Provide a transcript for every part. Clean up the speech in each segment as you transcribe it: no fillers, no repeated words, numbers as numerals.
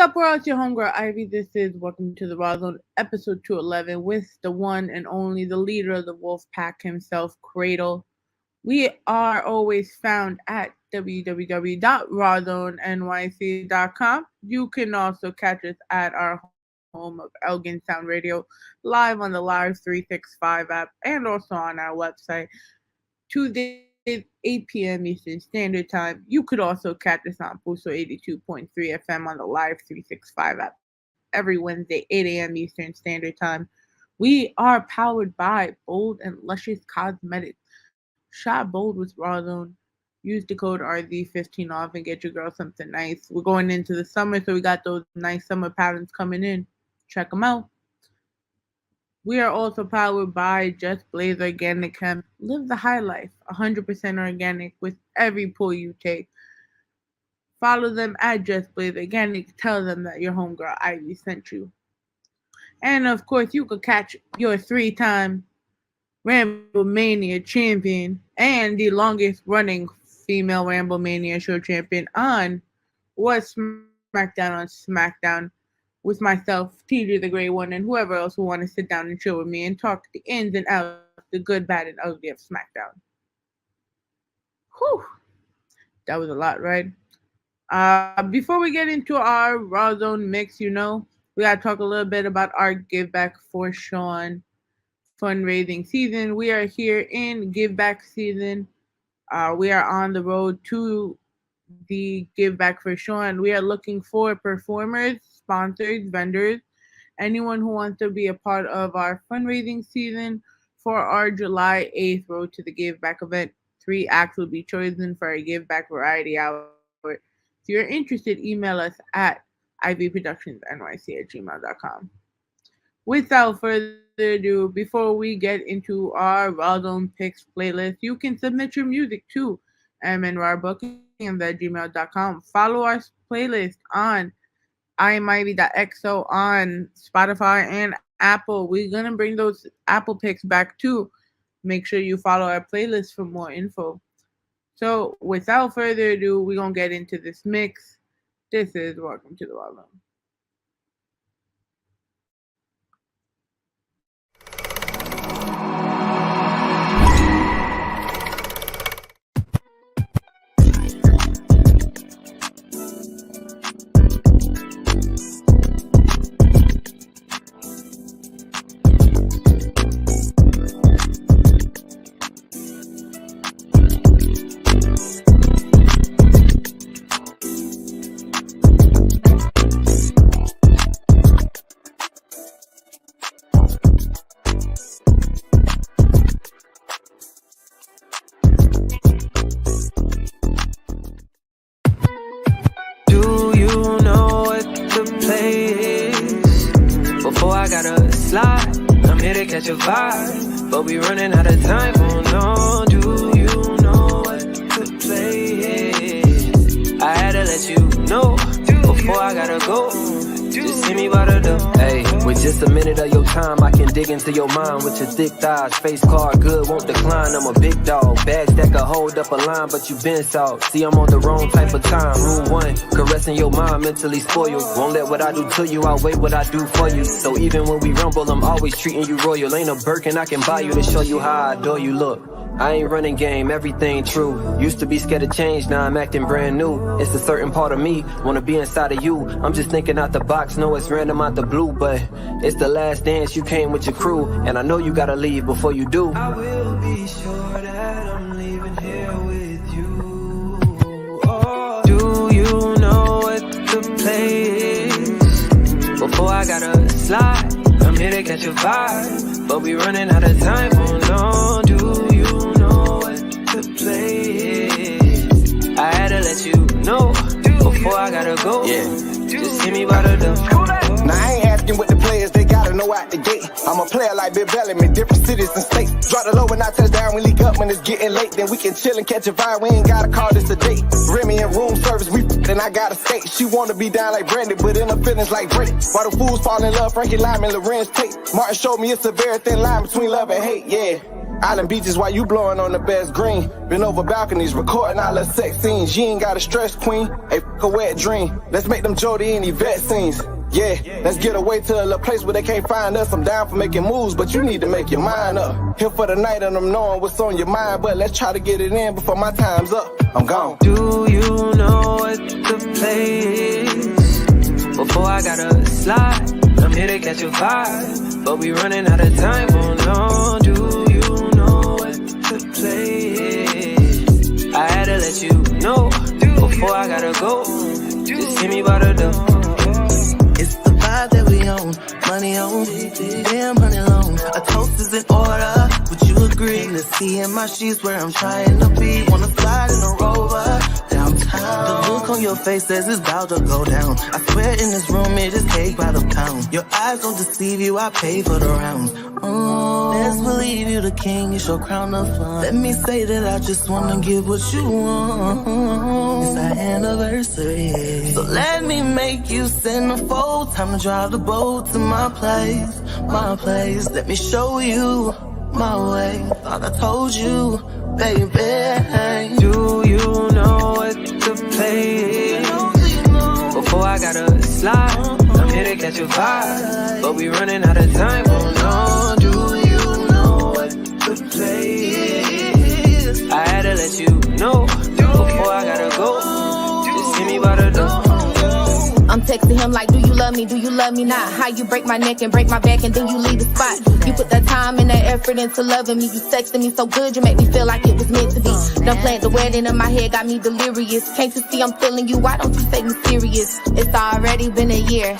up, world? It's your homegirl Ivy. This is Welcome to the Rawrrzone, episode 211, with the one and only, the leader of the Wxlf Pack himself, Credle. We are always found at www.rawrzonenyc.com. You can also catch us at our home of Elgin Sound Radio, live on the Live 365 app, and also on our website, Tuesdays, 8 p.m. Eastern Standard Time. You could also catch us on Puso 82.3 FM on the Live 365 app every Wednesday, 8 a.m. Eastern Standard Time. We are powered by Bold and Luscious Cosmetics. Shop bold with Rawrrzone. Use the code RZ15 off and get your girl something nice. We're going into the summer, so we got those nice summer patterns coming in. Check them out. We are also powered by Just Blaze Organic Hemp. Live the high life, 100% organic with every pull you take. Follow them at Just Blaze Organic. Tell them that your homegirl Ivy sent you. And of course, you could catch your 3-time Ramblemania champion and the longest running female Ramblemania show champion on What's SmackDown on SmackDown with myself, TJ the Great One, and whoever else who want to sit down and chill with me and talk the ins and outs, the good, bad, and ugly of SmackDown. Whew. That was a lot, right? Before we get into our Rawrrzone mix, we got to talk a little bit about our Give Back for Sean fundraising season. We are here in Give Back season. We are on the road to the Give Back for Sean. We are looking for performers, sponsors, vendors, anyone who wants to be a part of our fundraising season for our July 8th Road to the Give Back event. 3 acts will be chosen for a Give Back variety hour. If you're interested, email us at ivproductionsnyc@gmail.com. Without further ado, before we get into our Rawrrzone Picks playlist, you can submit your music to mnrarbooking@gmail.com. Follow our playlist on imivy.xo on Spotify and Apple. We're going to bring those Apple picks back too. Make sure you follow our playlist for more info. So without further ado, we're going to get into this mix. This is Welcome to the Rawrrzone. Catch a vibe, but we running out of time. Oh no, do you know what the play is? I had to let you know before I gotta go. Just see me by the door. Hey, with just a minute of your time, I can dig into your mind with your thick thighs. Face card good, won't decline. I'm a big dog, bags that can hold up a line, but you been soft. See, I'm on the wrong type of time. Rule 1, caressing your mind, mentally spoiled. Won't let what I do to you outweigh what I do for you. So even when we rumble, I'm always treating you royal. Ain't a Birkin I can buy you to show you how I adore you. Look, I ain't running game, everything true. Used to be scared of change, now I'm acting brand new. It's a certain part of me, wanna be inside of you. I'm just thinking out the box, know it's random out the blue, but it's the last dance, you came with your crew. And I know you gotta leave before you do. I will be sure that I'm leaving here with you. Oh, do you know what the play is? Before I gotta slide, I'm here to catch a vibe, but we running out of time. Oh no, do you know what the play is? I had to let you know before I gotta go. Just see me by the door. Now I ain't asking what the players, they gotta know out the gate. I'm a player like Bill Bellamy, different cities and states. Drop the low when I touch down, we leak up when it's getting late. Then we can chill and catch a vibe, we ain't gotta call this a date. Remy and room service, we and I gotta stay. She wanna be down like Brandy, but in her feelings like Drake. Why the fools fall in love, Frankie Lyman, Lorenz Tate. Martin showed me it's a very thin line between love and hate, yeah. Island beaches while you blowing on the best green. Been over balconies, recording all the sex scenes. You ain't got a stress, queen. Hey, f*** a wet dream. Let's make them Jody and Yvette scenes. Yeah, let's get away to a little place where they can't find us. I'm down for making moves, but you need to make your mind up. Here for the night and I'm knowing what's on your mind, but let's try to get it in before my time's up. I'm gone. Do you know what the place? Before I gotta slide, I'm here to catch a vibe, but we running out of time. Oh no, do you know what the place? I had to let you know before I gotta go. Just hit me by the door. It's the vibe that we own, money on, damn money loan. A toast is in order, would you agree? Let's see in my sheets where I'm trying to be. Wanna slide in a Rover downtown. The look on your face says it's about to go down. I swear in this room it is cake by the pound. Your eyes don't deceive you, I pay for the rounds. Let's believe you the king, it's your crown of fun. Let me say that I just wanna give what you want. It's our anniversary, so let me make you centerfold. Time to drive the boat to my place, my place. Let me show you my way. Thought I told you, baby. Do you know what the place? Before I gotta slide, I'm here to catch a vibe, but we running out of time. Oh no, do you know what the place? I had to let you know before I gotta go. Just hit me by the door. I'm texting him like, do you love me? Do you love me not? How you break my neck and break my back and then you leave the spot. You put that time and that effort into loving me. You sexting me so good, you make me feel like it was meant to be. Done planned the wedding in my head, got me delirious. Can't you see I'm feeling you? Why don't you take me serious? It's already been a year.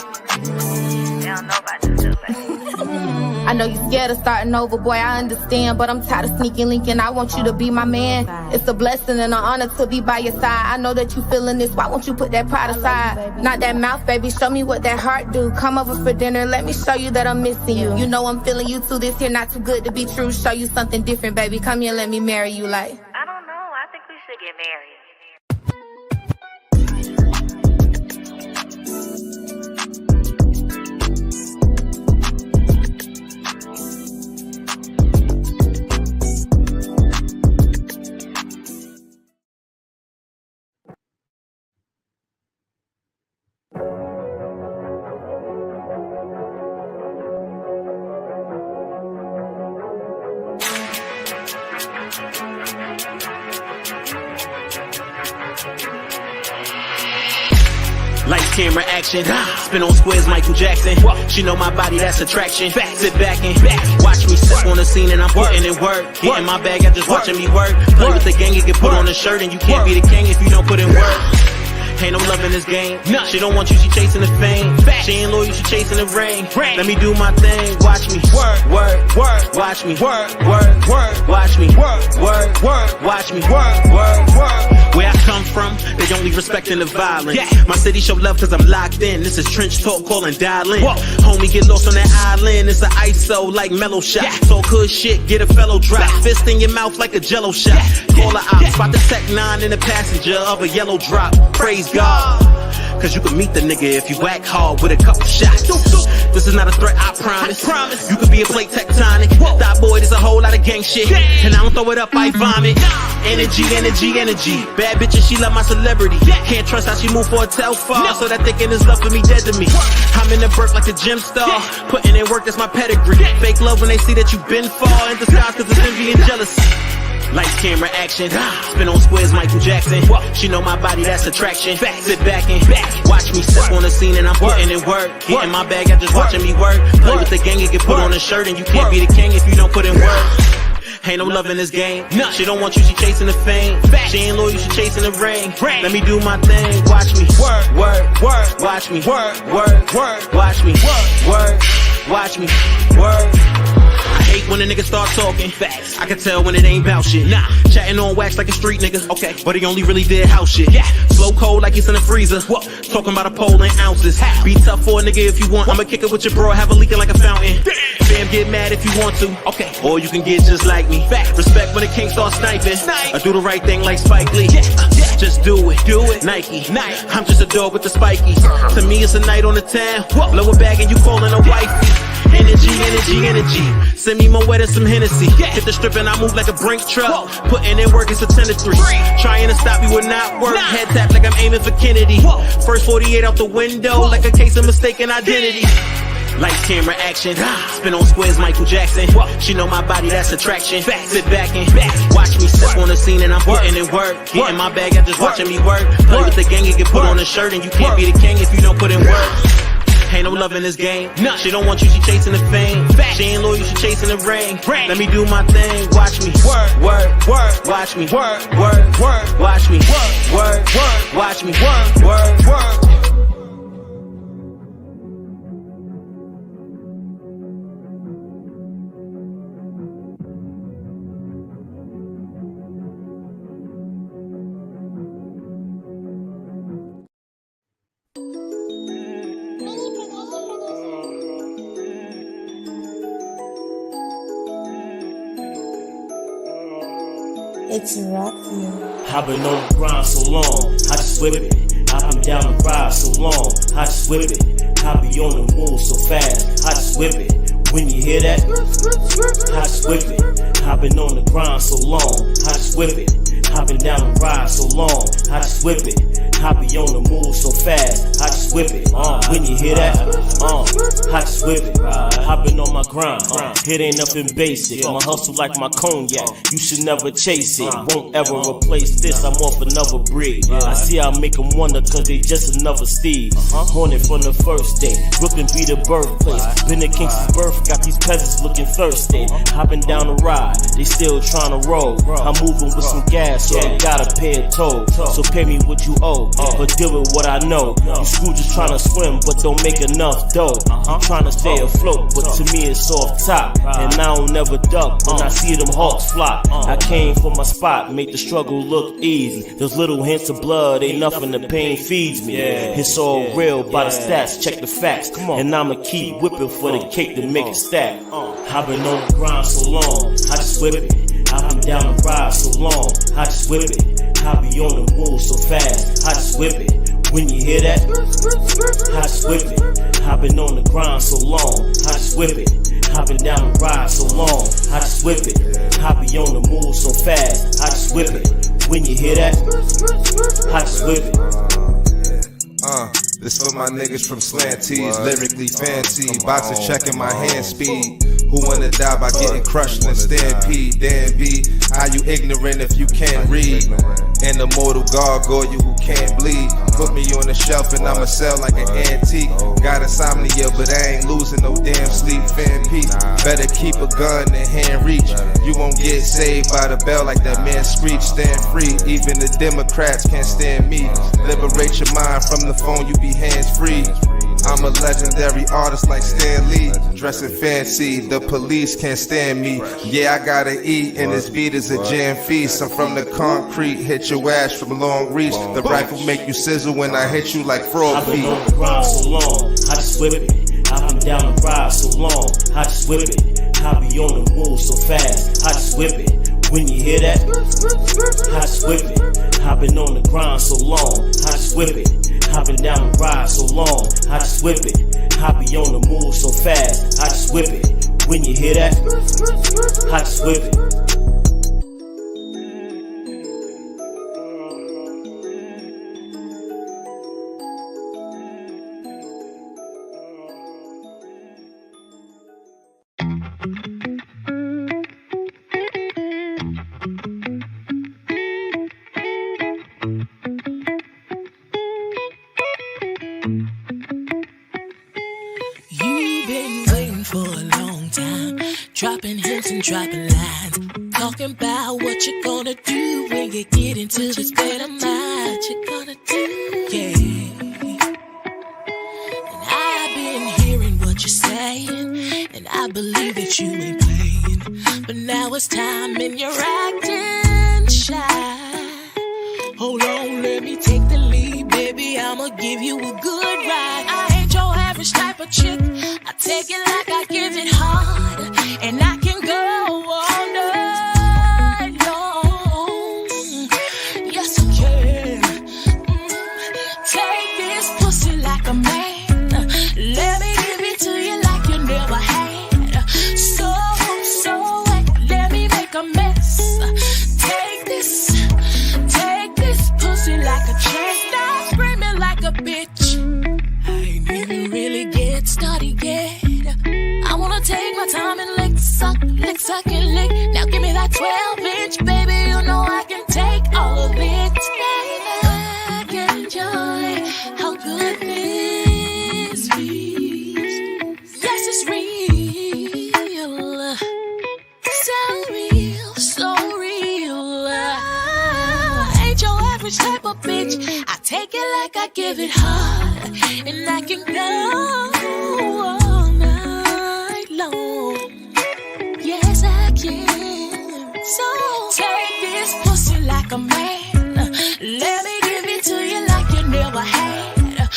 I know you scared of starting over, boy, I understand. But I'm tired of sneaking linking, I want you to be my man. It's a blessing and an honor to be by your side. I know that you feeling this, why won't you put that pride aside? Not that mouth, baby, show me what that heart do. Come over for dinner, let me show you that I'm missing you. You know I'm feeling you too, this here not too good to be true. Show you something different, baby, come here, let me marry you like. I don't know, I think we should get married. Lights, camera, action. Spin on squares, Michael Jackson. She know my body, that's attraction. Sit back and watch me step on the scene and I'm putting in work. Getting my bag, I'm just watching me work. Play with the gang, you get put on a shirt and you can't be the king if you don't put in work. Ain't no love in this game. She don't want you, she chasing the fame. She ain't loyal, she chasing the rain. Let me do my thing, watch me work, watch me work, watch me work, watch me work. Where I come from, they only respecting the violence. My city show love cause I'm locked in. This is trench talk, calling dial in. Homie get lost on that island. It's an ISO like mellow shot. Talk hood shit, get a fellow drop. Fist in your mouth like a jello shot. Call a op, spot the Tech 9 in the passenger of a yellow drop. Praise God, cause you can meet the nigga if you whack hard with a couple shots. This is not a threat, I promise. You could be a plate tectonic. Thought boy, there's a whole lot of gang shit, and I don't throw it up, I vomit. Energy. Bad bitches, she love my celebrity. Can't trust how she move for a far. So that thinking is love for me, dead to me. I'm in the birth like a gym star. Putting in work, that's my pedigree. Fake love when they see that you've been far. In disguise cause it's envy and jealousy. Lights, camera, action. Spin on squares, Michael Jackson. She know my body, that's attraction. Sit back and watch me step on the scene and I'm putting in work. Getting my bag, I'm just watching me work. Play with the gang, you get put on a shirt and you can't be the king if you don't put in work. Ain't no love in this game. She don't want you, she chasing the fame. She ain't loyal, she chasing the rain. Let me do my thing, watch me work, watch me work, watch me work, watch me work. I hate when a nigga start talking. I can tell when it ain't bout shit. Chatting on wax like a street nigga. Okay, but he only really did house shit. Slow cold like he's in the freezer. Talking about a pole in ounces. Be tough for a nigga if you want. I'ma kick it with your bro, have a leaking like a fountain. Fam, get mad if you want to. Okay, or you can get just like me. Respect when the king starts sniping. I do the right thing like Spike Lee. Just do it. Nike. I'm just a dog with the spiky. To me, it's a night on the town. Blow a bag and you calling a wifey. Energy. Send me more wet than some Hennessy. Hit the strip and I move like a brink truck. Putting in work, it's a 10 to 3. Trying to stop me would not work. Head tap like I'm aiming for Kennedy. First 48 out the window, like a case of mistaken identity. Lights, camera, action. Spin on squares, Michael Jackson. She know my body, that's attraction. Sit back and watch me step on the scene and I'm putting in work. Get in my bag, I'm just watching me work. Play with the gang, you get put on a shirt and you can't be the king if you don't put in work. Ain't no love in this game. She don't want you, she chasing the fame. She ain't loyal, she chasing the rain. Let me do my thing, watch me. Work, watch me. Work, watch me. Work, watch me. Work. It's Rocky. I've been on the grind so long, I just whip it. I've been down the ride so long, I just whip it. I be on the move so fast, I just whip it. When you hear that, I just whip it. I've been on the grind so long, I just whip it. I've been down the ride so long, I just whip it. I be on the move so fast, I just whip it. When you hear that, I just whip it. I've been on my grind, it ain't nothing basic. My hustle like my cognac, you should never chase it. Won't ever replace this, I'm off another breed. I see I make them wonder cause they just another Steve. Haunted from the first day, Brooklyn be the birthplace. Been to Kingston's birth, got these peasants looking thirsty. Hopping down the ride, they still trying to roll. I'm moving with some gas, so they gotta pay a toll. So pay me what you owe, but deal with what I know. You screw just trying to swim, but don't make enough dough. You trying to stay afloat, but to me it's off top. And I don't never duck when I see them hawks flop. I came for my spot, make the struggle look easy. Those little hints of blood ain't nothing, the pain feeds me. It's all real by the stats, check the facts. And I'ma keep whipping for the cake to make it stack. I've been on the grind so long, I just whip it. I've been down the ride so long, I just whip it. I be on the move so fast, I just whip it. When you hear that, I just whip it. I've been on the grind so long, I just whip it. I've been down the ride so long, I just whip it. I be on the move so fast, I just whip it. When you hear that, I just whip it. This for my niggas from Slanties, lyrically fancy, boxer checking my hand speed. Who wanna die by getting crushed in a stampede? Damn B, how you ignorant if you can't read? And the mortal gargoyle who can't bleed. Put me on the shelf and I'ma sell like an antique. Got insomnia but I ain't losing no damn sleep. Fan Pete, better keep a gun in hand reach. You won't get saved by the bell like that man Screech. Stand free, even the Democrats can't stand me. Liberate your mind from the phone, you be hands free. I'm a legendary artist like Stan Lee, dressing fancy, the police can't stand me. Yeah, I gotta eat, and this beat is a jam feast. I'm from the concrete, hit your ass from long reach. The rifle make you sizzle when I hit you like frog feet. I've been on the grind so long, I just whip it. I've been down the ride so long, I just whip it. I be on the move so fast, I just whip it. When you hear that, I just whip it. I've been on the grind so long, I just whip it. I've been down the ride so long, I just whip it. I be on the move so fast, I just whip it. When you hear that, I just whip it. Dropping hints and dropping lines, talking about what you're gonna do when you get into this state of mind. What you gonna do, yeah. And I've been hearing what you're saying, and I believe that you ain't playing. But now it's time and you're acting shy. Hold on, let me take the lead, baby. I'ma give you a good ride. I ain't your average type of chick. I take it like I give it hard, and I can go all night long. Yes, I can. Take this pussy like a man. Let me give it to you like you never had. sucking lick. Now give me that 12-inch, baby. You know I can take all of it. I can enjoy how good this feels. Yes, it's real. So real, so real. Ain't your average type of bitch. I take it like I give it hard, and I can go all night long. Yes, I can. So take this pussy like a man. Let me give it to you like you never had.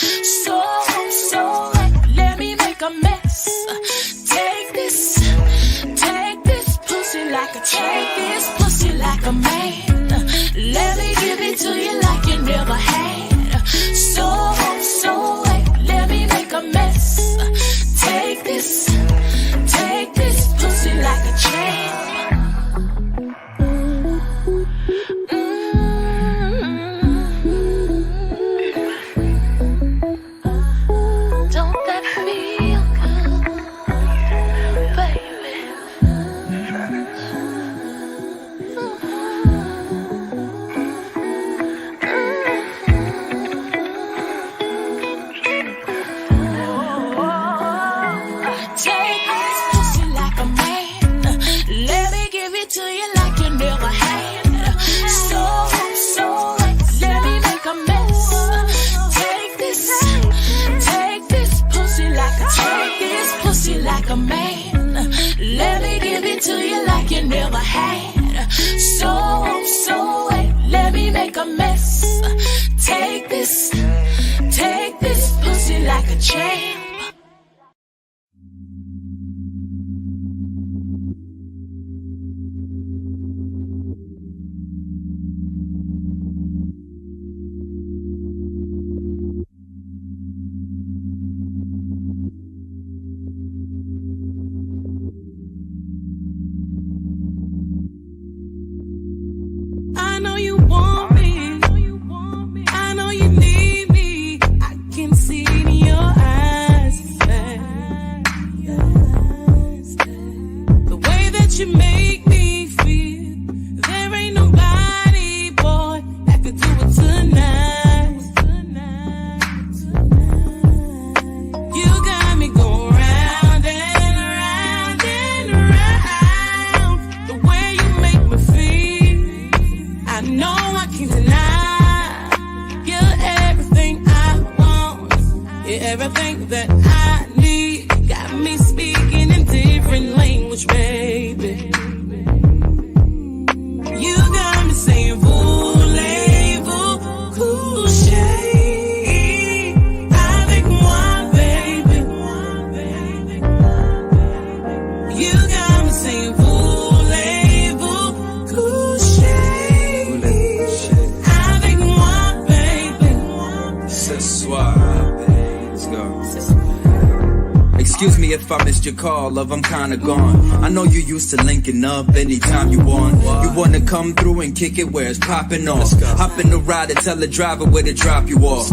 So let me make a mess. Take this pussy like a man. Let me give it to you like you never had. So let me make a mess. Take this pussy like a champ. Don't that feel good, baby? Take this pussy like a man. Let me give it to you like you never had. So let me make a mess. Take this pussy like a man. Let me give it to you like you never had. So let me make a mess. Take this pussy like a champ. I know you want me. I know you need me. I can see it in your eyes. The way that you make me feel, there ain't nobody, boy, that could do it tonight. You got me going round and round and round. The way you make me feel, I know I can't deny. You're everything I want. You're everything that I need. Got me speaking in different language, baby. You got me saying voulez-vous coucher avec moi, baby. You got me saying voulez-vous coucher avec moi, baby. Ce soir, let's go. Excuse me if I missed your call, love, I'm kinda gone. I know you used to linking up anytime you want. You wanna come through and kick it where it's popping off. Hop in the ride and tell the driver where to drop you off.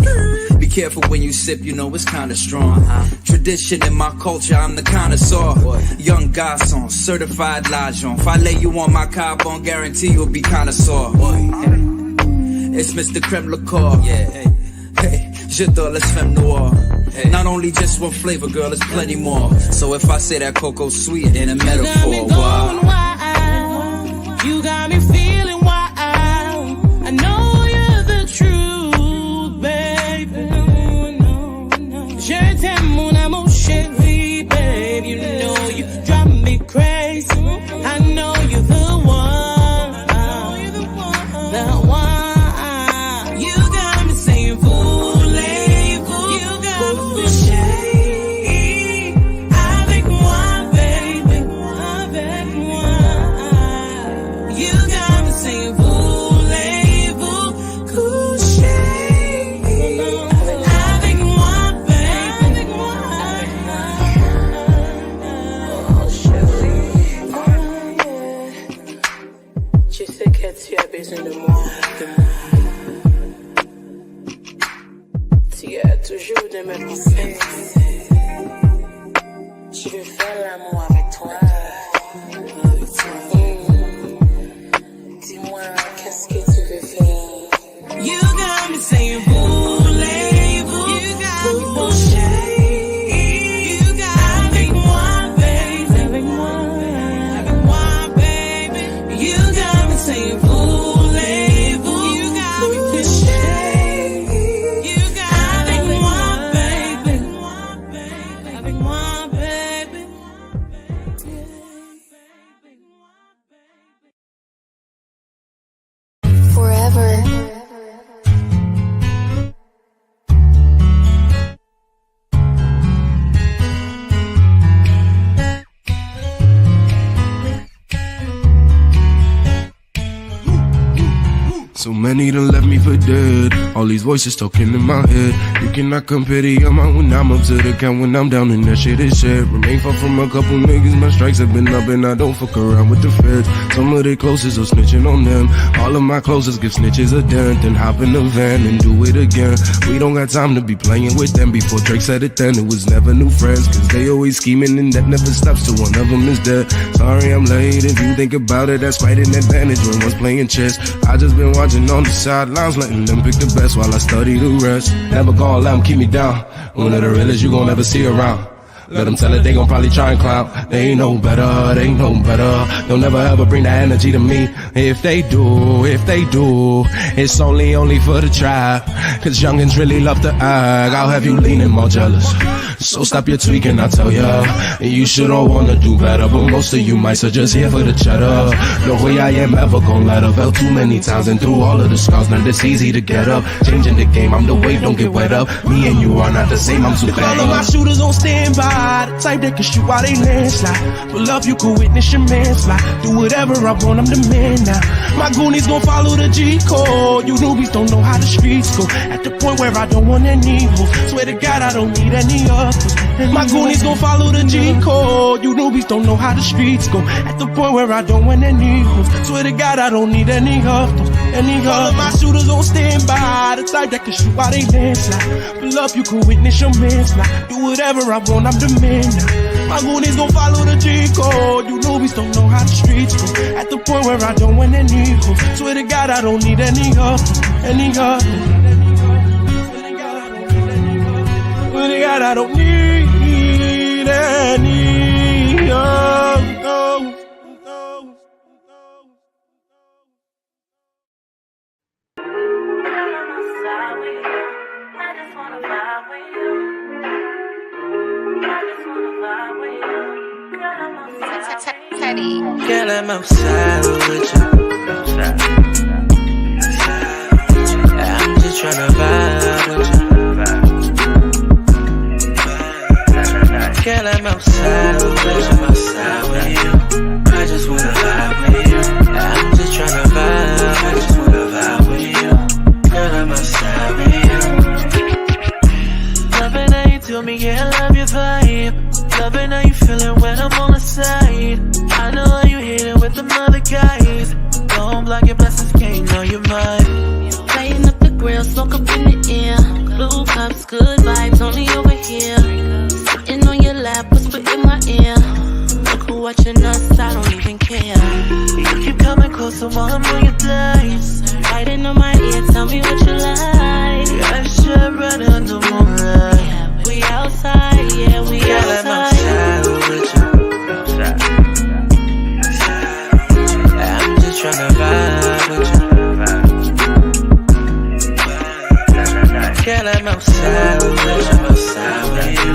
Be careful when you sip, you know it's kinda strong. Tradition in my culture, I'm the connoisseur. Young garçon, certified lajon. If I lay you on my carbon, guarantee you'll be kinda sore. It's Mr. Credle Core. Hey, je te laisse femme noir. Not only just one flavor, girl, it's plenty more. So if I say that cocoa sweet in a metaphor, wow. You got me feeling wild. I know you're the truth, baby. Je t'aime, mon amour chéri, babe. You know you drive me crazy. I know you're the one, the one. You got me saying voulez-vous, you got me coucher avec moi, baby, avec moi. You got me saying voulez-vous coucher avec moi, baby. Oh chérie, tu sais que tu as besoin de moi. Tu as toujours de me penser. Je veux faire l'amour avec toi. So many done left me for dead. All these voices talking in my head. You cannot compare the amount when I'm up to the count. When I'm down and that shit is said. Remain far from a couple niggas. My strikes have been up and I don't fuck around with the feds. Some of their closest are snitching on them. All of my closest give snitches a dent. Then hop in the van and do it again. We don't got time to be playing with them. Before Drake said it then, it was never new friends. Cause they always scheming and that never stops till one of them is dead. Sorry I'm late, if you think about it, that's quite an advantage when one's playing chess. I just been watching on the sidelines, letting them pick the best while I study the rest. Never gonna let them keep me down. One of the realest you gon' ever see around. Let them tell it, they gon' probably try and clown. They ain't no better, they ain't no better. They'll never ever bring that energy to me. If they do, it's only for the tribe. Cause youngins really love to act. I'll have you leaning more jealous. So stop your tweaking, I tell ya. You should all wanna do better, but most of you mice are just here for the cheddar. No way I am ever gon' let up. Fell too many times and through all of the scars, now it's easy to get up. Changing the game, I'm the wave, don't get wet up. Me and you are not the same, I'm too bad. All of my shooters on standby. The type that can shoot while they landslide. For love you can witness your manslide. Do whatever I want, I'm the man now. My goonies gon' follow the G code. You newbies don't know how the streets go. At the point where I don't want any hoes. Swear to God I don't need any others. My goonies gon' follow the G code. You newbies don't know how the streets go. At the point where I don't want any hoes. Swear to God I don't need any others. All of my shooters on standby. The type that can shoot while they landslide. For love you can witness your manslide. Do whatever I want, I'm the man. My goonies gon' follow the G code. You newbies don't know how the streets go. At the point where I don't want any hoes. Swear to God I don't need any help. Swear to God I don't need any help. Girl, I'm outside with you. I'm just tryna vibe with you. Girl, I'm outside with you. I'm outside with you. I just wanna vibe with you. I'm just tryna vibe. I just wanna vibe with you. Girl, I'm outside with you. Loving how you tell me, yeah, I love your vibe. Loving how you feeling when I'm on the side. I know how you hit it with them other guys. Don't block your blessings, can't know you're mine. Lighting up the grill, smoke up in the air. Blue cups, good vibes, only over here. Sitting on your lap, whisper in my ear. Look who watching us, I don't even care. You keep coming closer while I'm on your dice. Lighting on my ear, tell me what you like. I should run under moonlight. We outside, yeah, we outside. I'm outside with you. I'm just tryna vibe with you. Girl, I'm outside with you. I'm outside with you.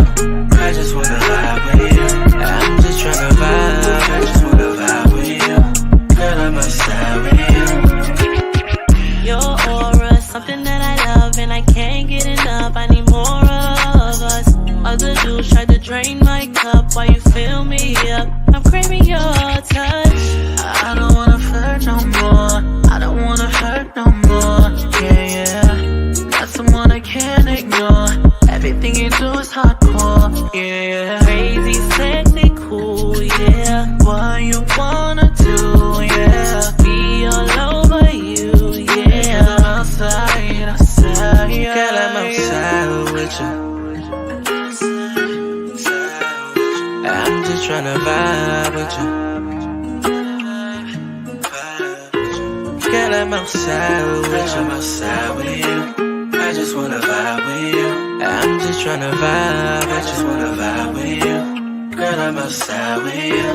I just wanna vibe with you. I'm just tryna vibe. I just wanna vibe with you. Girl, I'm outside with you. Your aura, something that I love and I can't get enough. I need more of us. Other dudes tried to drain my cup while you fill me up. I'm craving your touch. I don't wanna flirt no more. I don't wanna hurt no more. Yeah. Got someone I can't ignore. Everything you do is hardcore. Yeah. Crazy, sexy, cool, yeah. What you wanna do, yeah. Be all over you, yeah. I'm outside, yeah. Girl, I'm outside with you. I'm just tryna vibe with you. Girl, I'm outside with you. I'm outside with you. I just wanna vibe with you. I'm just tryna vibe. I just wanna vibe with you. Girl, I'm outside with you.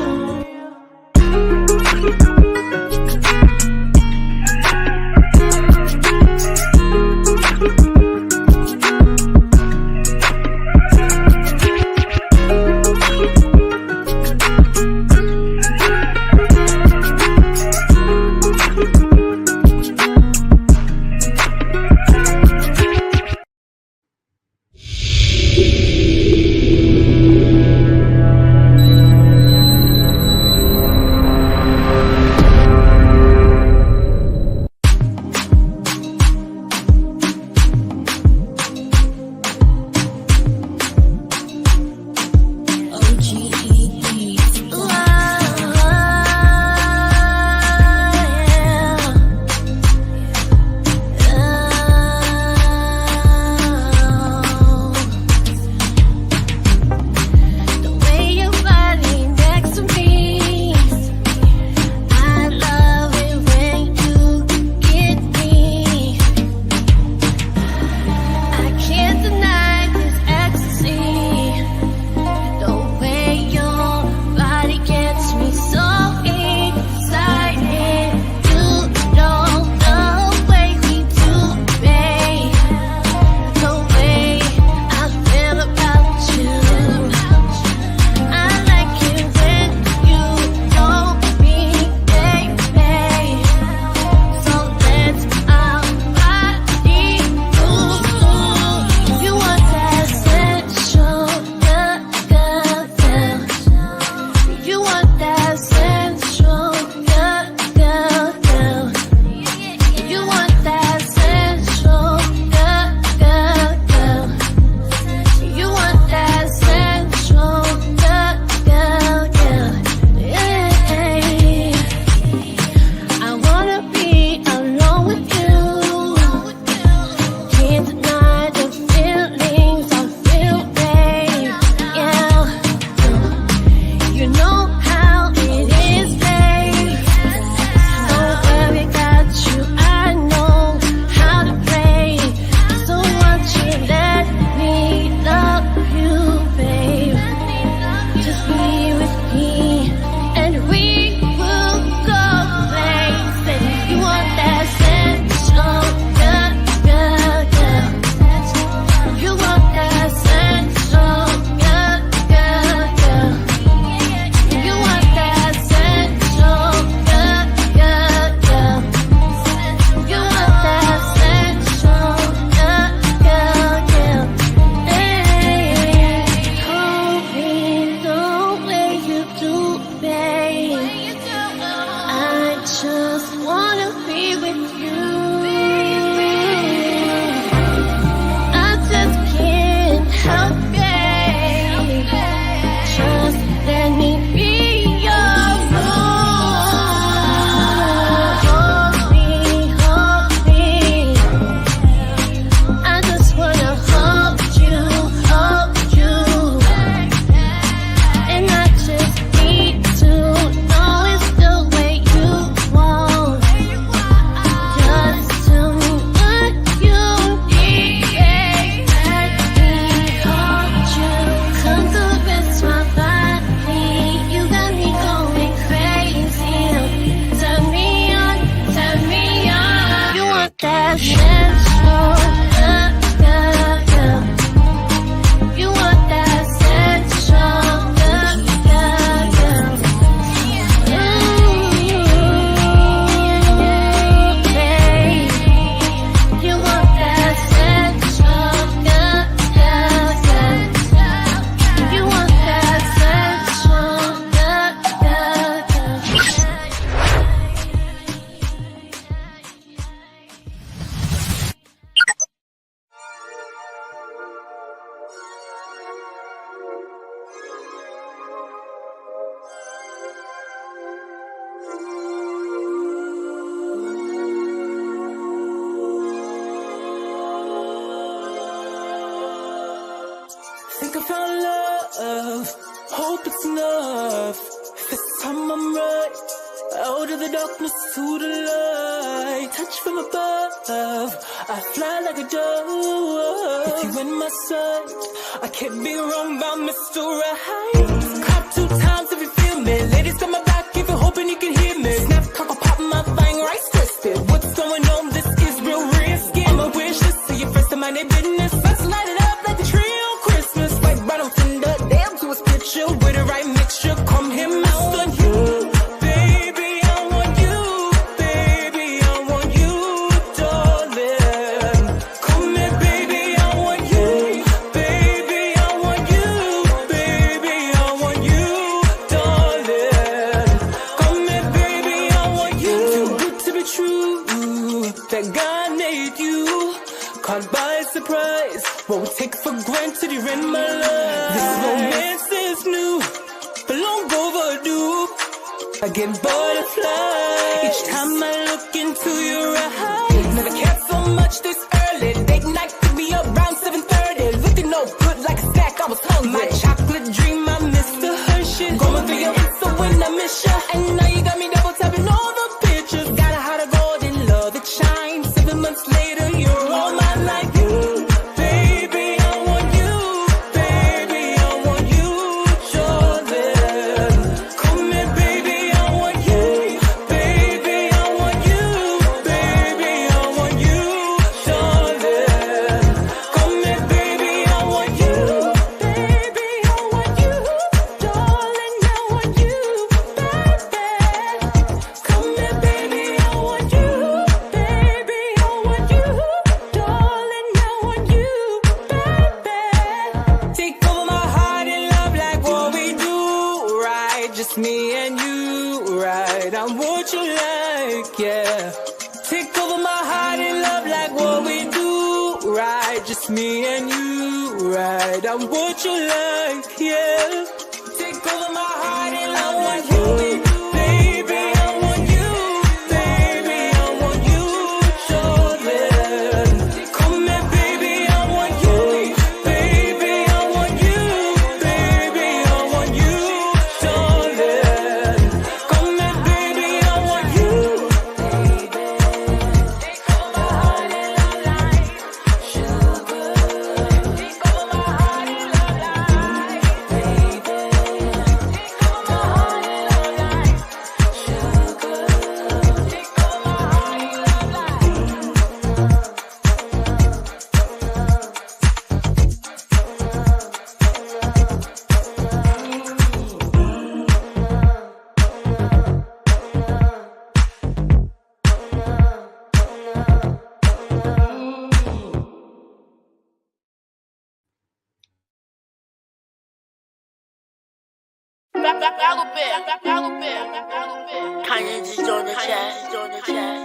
it's enough. This time I'm right. Out of the darkness to the light. Touch from above, I fly like a dove. With you in my sight, I can't be wrong about Mr. Right. Clap 2 times if you feel me. Ladies got my back if you're hoping you can hear me. Snap, cockle, pop my thing, right twisted. What's going on? This is real risky. I'm a wish list, see you first in my business. Let's light it up like the tree on Christmas. Right on Tinder, damn to a picture with the right mixture. Come here, Mr. You. Caught by surprise, what we take for granted, you're in my life. This romance is new, but long overdue. I get butterflies each time I look into your eyes. Never cared so much this early. Date night pick me up around 7:30. Looking no good like a snack, I was hungry. My chocolate dream, I missed the Hershey. Going through your Insta when I miss ya. And now you got me double tapping all the pictures. Got a heart of gold and love that shines. 7 months later, you're all my life. You, baby, I want you. Baby, I want you, darling. Come here, baby, I want you. Baby, I want you. Baby, I want you, darling. Come here, baby, I want you. Baby, I want you, darling. I want you, baby. Come here, baby, I want you. Baby, I want you, darling. I want you, baby. Take over my heart and love like what we do, right? Just me and you, right? I'm what you like, yeah. Take over my heart and love like what we do, right? Just me and you, right? I'm what you like, yeah. Take over my heart and love like what we do, baby. I want you, baby. I want you, darling. Come here, baby. I want you, baby. I want you, baby. I want you, darling. Come here, baby. I want you, baby. Take over my heart and love like sugar. Take over my heart and love like baby. Take over my heart and love like sugar. Take over my heart and love like. Kanye just doing the chat, doing the chat.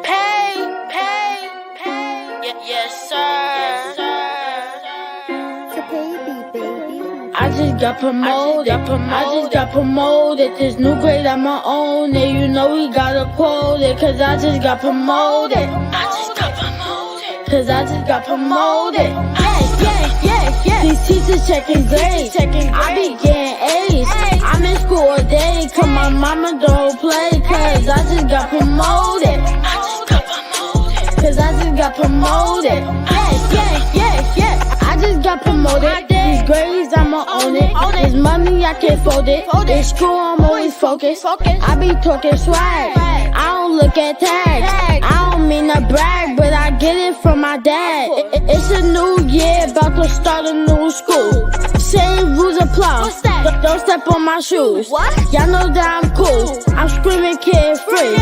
Pay, pay, pay. Yes, sir. I just got promoted. I just got promoted. This new grade on my own. And you know we gotta quote it. Cause I just got promoted. I just got promoted. Cause I just got promoted. Yeah. These teachers checking grades. I be getting A's. I'm in school all day. Cause my mama don't play. Cause I just got promoted. I just got promoted. Cause I just got promoted. Yeah. I just got promoted. These grades, I'ma own it. This money, I can fold it. In school, I'm always focused. I be talking swag. I don't look at tags. I don't mean to brag, but I get it from my dad. It's a new year, about to start a new school. Same rules apply. Don't step on my shoes. Y'all know that I'm cool. I'm screaming kid free.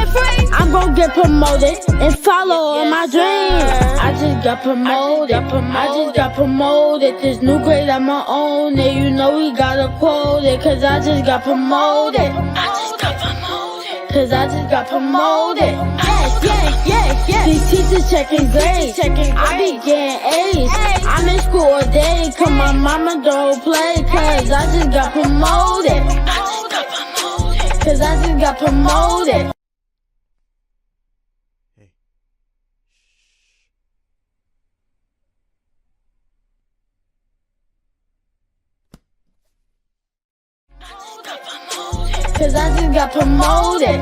I'm gon' get promoted and follow all my dreams. I just got promoted. I just got promoted. This new grade on my own. And you know we gotta quote it. Cause I just got promoted. I just got promoted. Cause I just got promoted. Yeah. These teachers checking grades. I be getting A's. I'm in school all day. Cause my mama don't play. Cause I just got promoted. Cause I just got promoted. cause I just got promoted.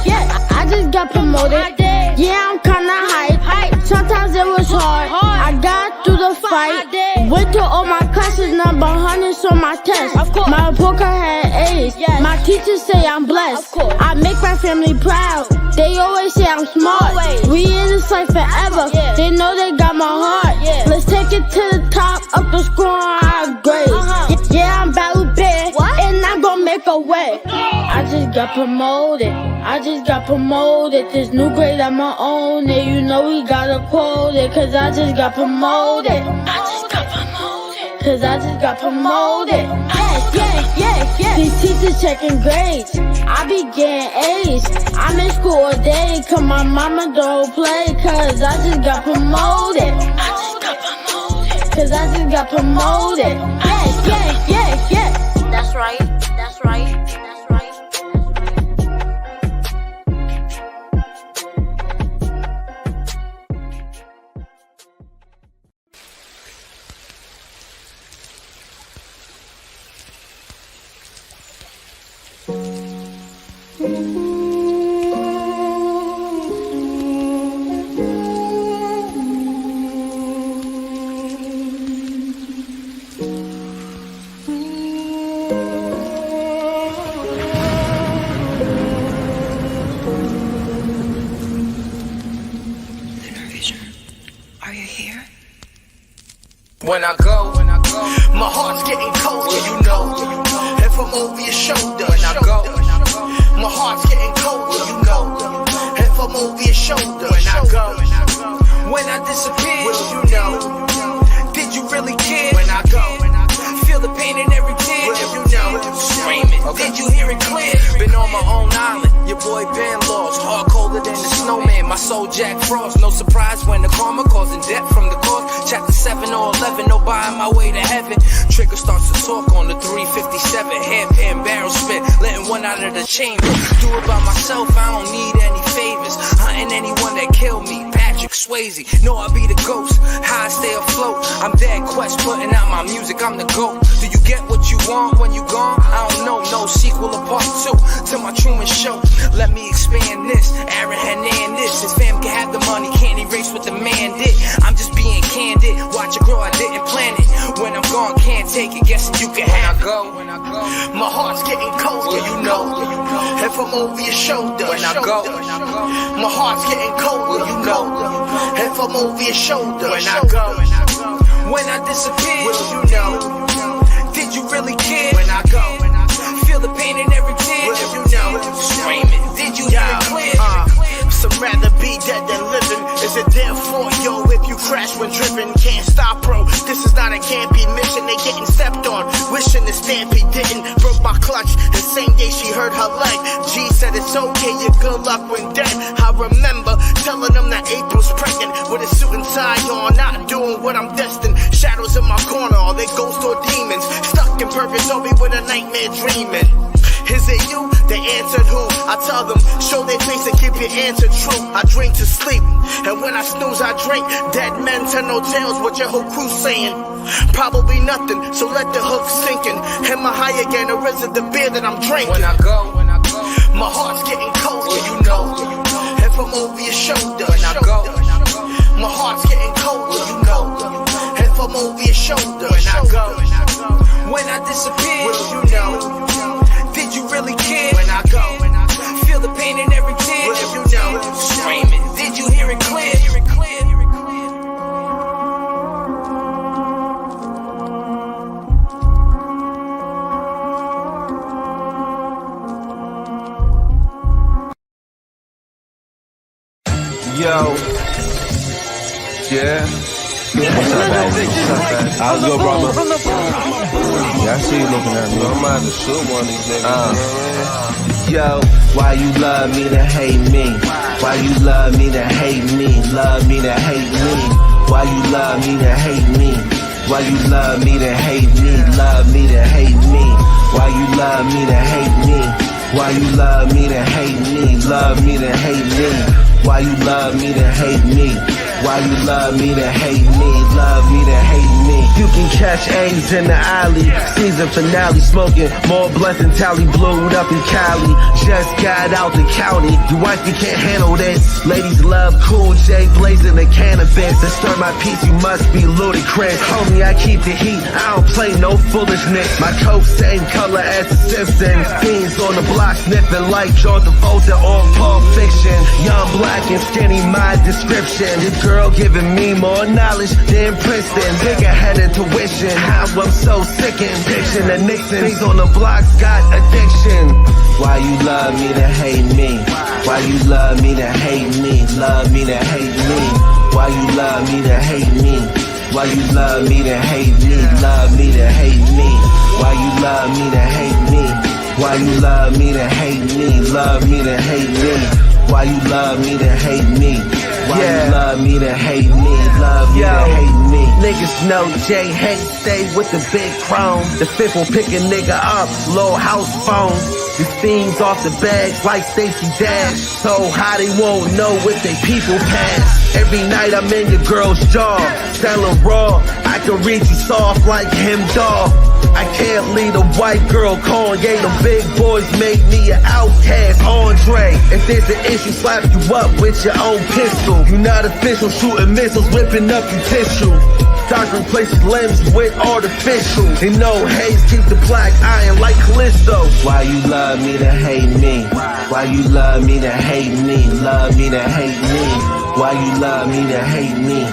Yeah, I just got promoted. Yeah, I'm kinda hype. Sometimes it was hard. I got through the fight. Went to all my classes, number 100s on my test. My report card had A's. My teachers say I'm blessed. I make my family proud. They always say I'm smart. We in this life forever. They know they got my heart. Let's take it to the top, up the score on our grades. Yeah, I'm battle bad, and I'm gonna make a way. I just got promoted. This new grade on my own. And you know we gotta quote it, cause I just got promoted. Cause I just got promoted. Yeah. These teachers checking grades. I be getting A's. I'm in school all day, cause my mama don't play. Cause I just got promoted. Cause I just got promoted. Yeah. That's right. When I go, my heart's getting cold, you know. If I'm over your shoulder, when I go, my heart's getting cold, you know. If I'm over your shoulder, when I go, when I disappear, you know. Did you really care? When I go, feel the pain in every tear, you know. Screaming, did you hear it clear? Been on my own island, your boy been lost, hard colder than the snowman. My soul Jack Frost, no surprise when the karma causing death from the course. Chapter 7 or 11, no buying my way to heaven. Trigger starts to talk on the 357, hairpin barrel spit, letting one out of the chamber. Do it by myself, I don't need any favors. Hunting anyone that killed me, Patrick Swayze. Know I be the ghost, how I stay afloat. I'm dead quest, putting out my music, I'm the GOAT. Do you get what you want when you gone? I don't know, no sequel or part 2 to my Truman Show. Let me expand this, Aaron Hernandez. His fam can have the money, can't erase what the man did. I'm just being candid, watch it grow, I didn't plan it. When I'm gone, can't take it, guessing you can have it. When I go, my heart's getting colder, you know. If I'm over your shoulder, when I go, my heart's getting colder, you know. If I'm over your shoulder, when I go, when I disappear, you know. Did you really care? When I go, feel the pain in every tear, you know. Screaming, did you hear it clear? Some rather be dead than living. Is it their fault, yo, if you crash when driven? Can't stop, bro, this is not a campy mission. They getting stepped on, wishing the stampede didn't. Broke my clutch, the same day she hurt her leg. G said it's okay, your good luck when dead. I remember telling them that April's pregnant, with a suit and tie on, not doing what I'm destined. Shadows in my corner, are they ghosts or demons? Stuck in purgatory with a nightmare dreaming. Is it you? They answered who? I tell them, show their face and keep your answer true. I drink to sleep, and when I snooze I drink. Dead men tell no tales, what your whole crew saying? Probably nothing, so let the hook sink in. Am I high again, or is it the beer that I'm drinking? When I go, my heart's getting colder, you know. If I'm over your shoulder, when I go, my heart's getting colder, you know. If I'm over your shoulder, when I go, when I disappear, you know. Did you really care? When I go, feel the pain in every tear, you know. Screaming, did you hear it clear? Yo, yeah. What's up, baby? How's your brother? Yeah, I see you looking at me. I'm about to shoot one of these niggas. Yo, why you love me to hate me? Why you love me to hate me? Love me to hate me. Why you love me to hate me? Why you love me to hate me? Love me to hate me. Why you love me to hate me? Why you love me to hate me? Love me to hate me. Why you love me to hate me? Why you love me to hate me? Love me to hate me. You can catch A's in the alley. Season finale, smoking more blunts than Tally Blued up in Cali. Just got out the county. Your wife, you can't handle this. Ladies love Cool J, blazing the cannabis. To stir my peace, you must be ludicrous. Homie, I keep the heat. I don't play no foolishness. My coat same color as the Simpsons. Fiends on the block sniffing like John Travolta on Pulp Fiction. Young, black, and skinny, my description. This girl giving me more knowledge than Princeton. Bigger headed tuition. How I'm so sickened. Diction and Nixon. Things on the blocks got addiction. Why you love me to hate me? Why you love me to hate me? Love me to hate me. Why you love me to hate me? Why you love me to hate me? Love me to hate me. Why you love me to hate me? Why you love me to hate me? Love me to hate me. Why you love me to hate me? Why you love me to hate me? Love me to hate me. Niggas know J hate, stay with the big chrome. The fifth will pick a nigga up, low house phone. The fiends off the bags like Stacey Dash. So high they won't know if they people pass. Every night I'm in your girl's jaw, selling raw. I can read you soft like him, dog. I can't lead a white girl, Kanye. The big boys make me an outcast, Andre. If there's an issue, slap you up with your own pistol. You not official, shooting missiles, whipping up your tissue. Doctor replaces limbs with artificial. And no haze, keep the black iron like Callisto. Why you love me to hate me? Why you love me to hate me? Love me to hate me. Why you love me to hate me?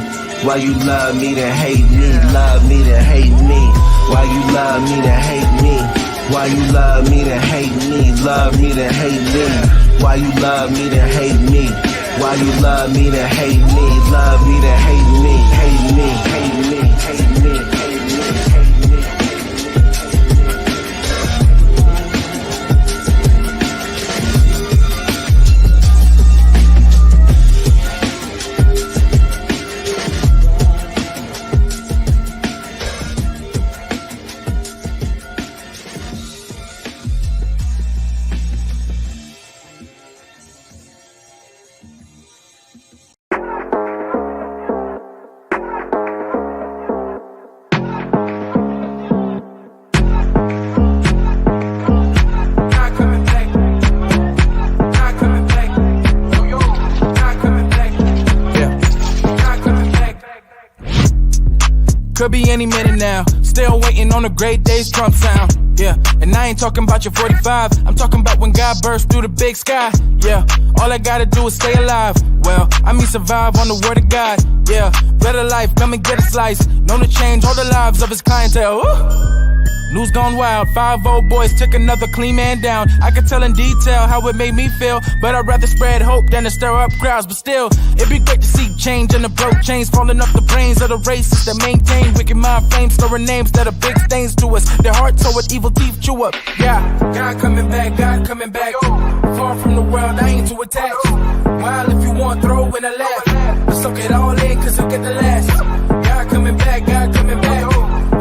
Why you love me to hate me? Love me to hate me. Why you love me to hate me? Why you love me to hate me? Love me to hate me. Why you love me to hate me? Why you love me to hate me? Love me to hate me. Hate me, hate me, hate me, hate me. Could be any minute now. Still waiting on the great days Trump sound. Yeah, and I ain't talking about your 45. I'm talking about when God burst through the big sky. Yeah, all I gotta do is stay alive. Well, I mean survive on the word of God. Yeah, better life, come and get a slice. Known to change all the lives of his clientele. Ooh. News gone wild, 5 old boys took another clean man down. I could tell in detail how it made me feel, but I'd rather spread hope than to stir up crowds. But still, it'd be great to see change in the broke chains, falling off the brains of the racists that maintain wicked mind flames, throwing names that are big stains to us. Their hearts so with evil teeth chew up. Yeah, God coming back, God coming back. Far from the world, I ain't too attached. While if you want, throw in a laugh. Let's soak it all in, cause you'll get the last. God coming back, God coming back.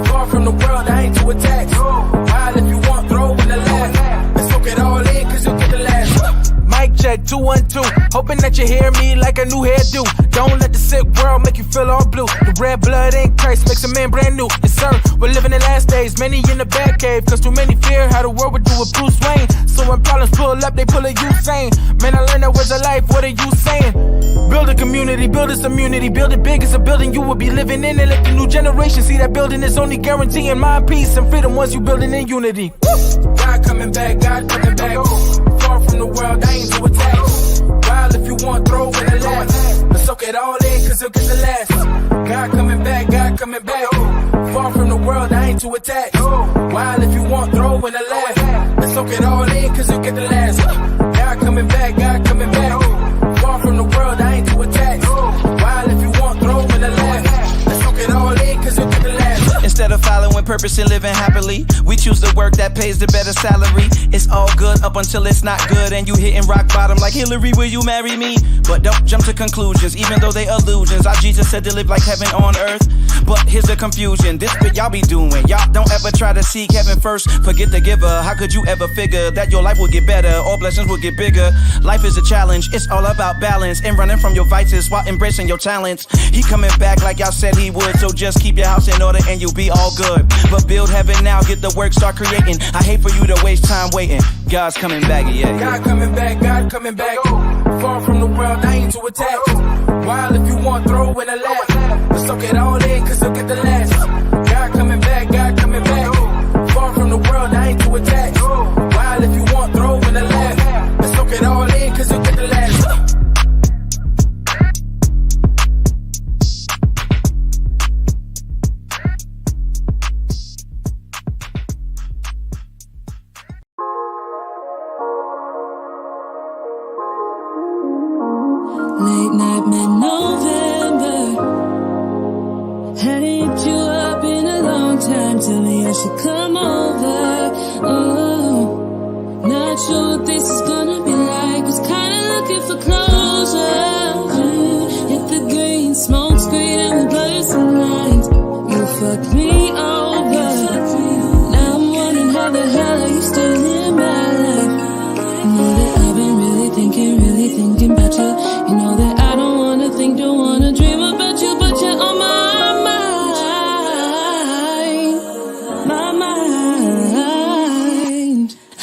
Far from the world, I ain't too attached. While if you want, throw in a laugh. Let's soak it all in, cause you'll get the last. Mic check, 2 1 2. Hoping that you hear me like a new hairdo. Don't let the sick world make you feel all blue. The red blood in Christ makes a man brand new. Yes sir, we're living in last days. Many in the bad cave, cause too many fear how the world would do with Bruce Wayne. So when problems pull up, they pull a Usain. Man, I learned that was a life, what are you saying? Build a community, build this immunity. Build it big, it's a building you will be living in. And let the new generation see that building is only guaranteeing mind, peace, and freedom once you building in unity. Woo! God coming back, God coming back. Far from the world, I ain't too attached. While if you want, throw in a laugh. Let's soak it all in, cause you'll get the last. God coming back, God coming back. Far from the world, I ain't too attached. While if you want, throw in a laugh. Let's soak it all in, cause you'll get the last. God coming back, God coming back. Far from the world, I ain't too attached. While if you want, throw in a laugh. Let's soak it all in, cause you'll get the last. Instead of following purpose and living happily. We choose the work that pays the better salary. It's all good up until it's not good, and you hitting rock bottom like Hillary, will you marry me? But don't jump to conclusions, even though they illusions. Our Jesus said to live like heaven on earth. But here's the confusion, this bit y'all be doing. Y'all don't ever try to seek heaven first, forget the giver. How could you ever figure that your life would get better, all blessings will get bigger? Life is a challenge, it's all about balance, and running from your vices while embracing your talents. He coming back like y'all said he would, so just keep your house in order and you'll be all good. But build heaven now, get the work, start creating. I hate for you to waste time waiting. God's coming back, yeah. God coming back, God coming back. Far from the world, I ain't to attack. Wild if you want, throw in a lap. But soak it all in, cause you'll get the last. God coming back, God coming back. Far from the world, I ain't to attack. Wild if you want, throw in a lap. But soak it all in, cause you'll get the last. Late night mid-November, hadn't hit you up in a long time. Tell me I should come over. Oh, not sure what this is gonna be like. Was kinda looking for closure. Hit the green, smoke screen, and we blur some lines. You fucked me over. Now I'm wondering how the hell are you still in my life? You know that I've been really thinking about you. You know that I don't wanna think, don't wanna dream about you, but you're on my mind, my mind.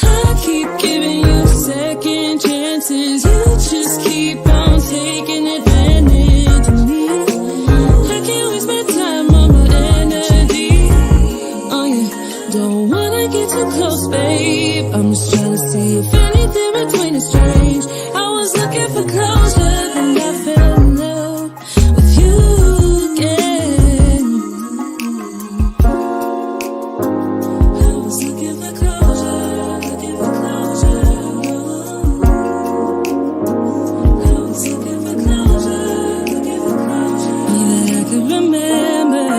I keep giving you second chances, you just keep on taking advantage of me. I can't waste my time on my energy. Oh yeah, don't wanna get too close, babe. I'm just trying to see if anything between is strange. I was looking for closure, then I fell in love with you again. I was looking for closure, looking for closure. I was looking for closure, looking for closure. All that I could remember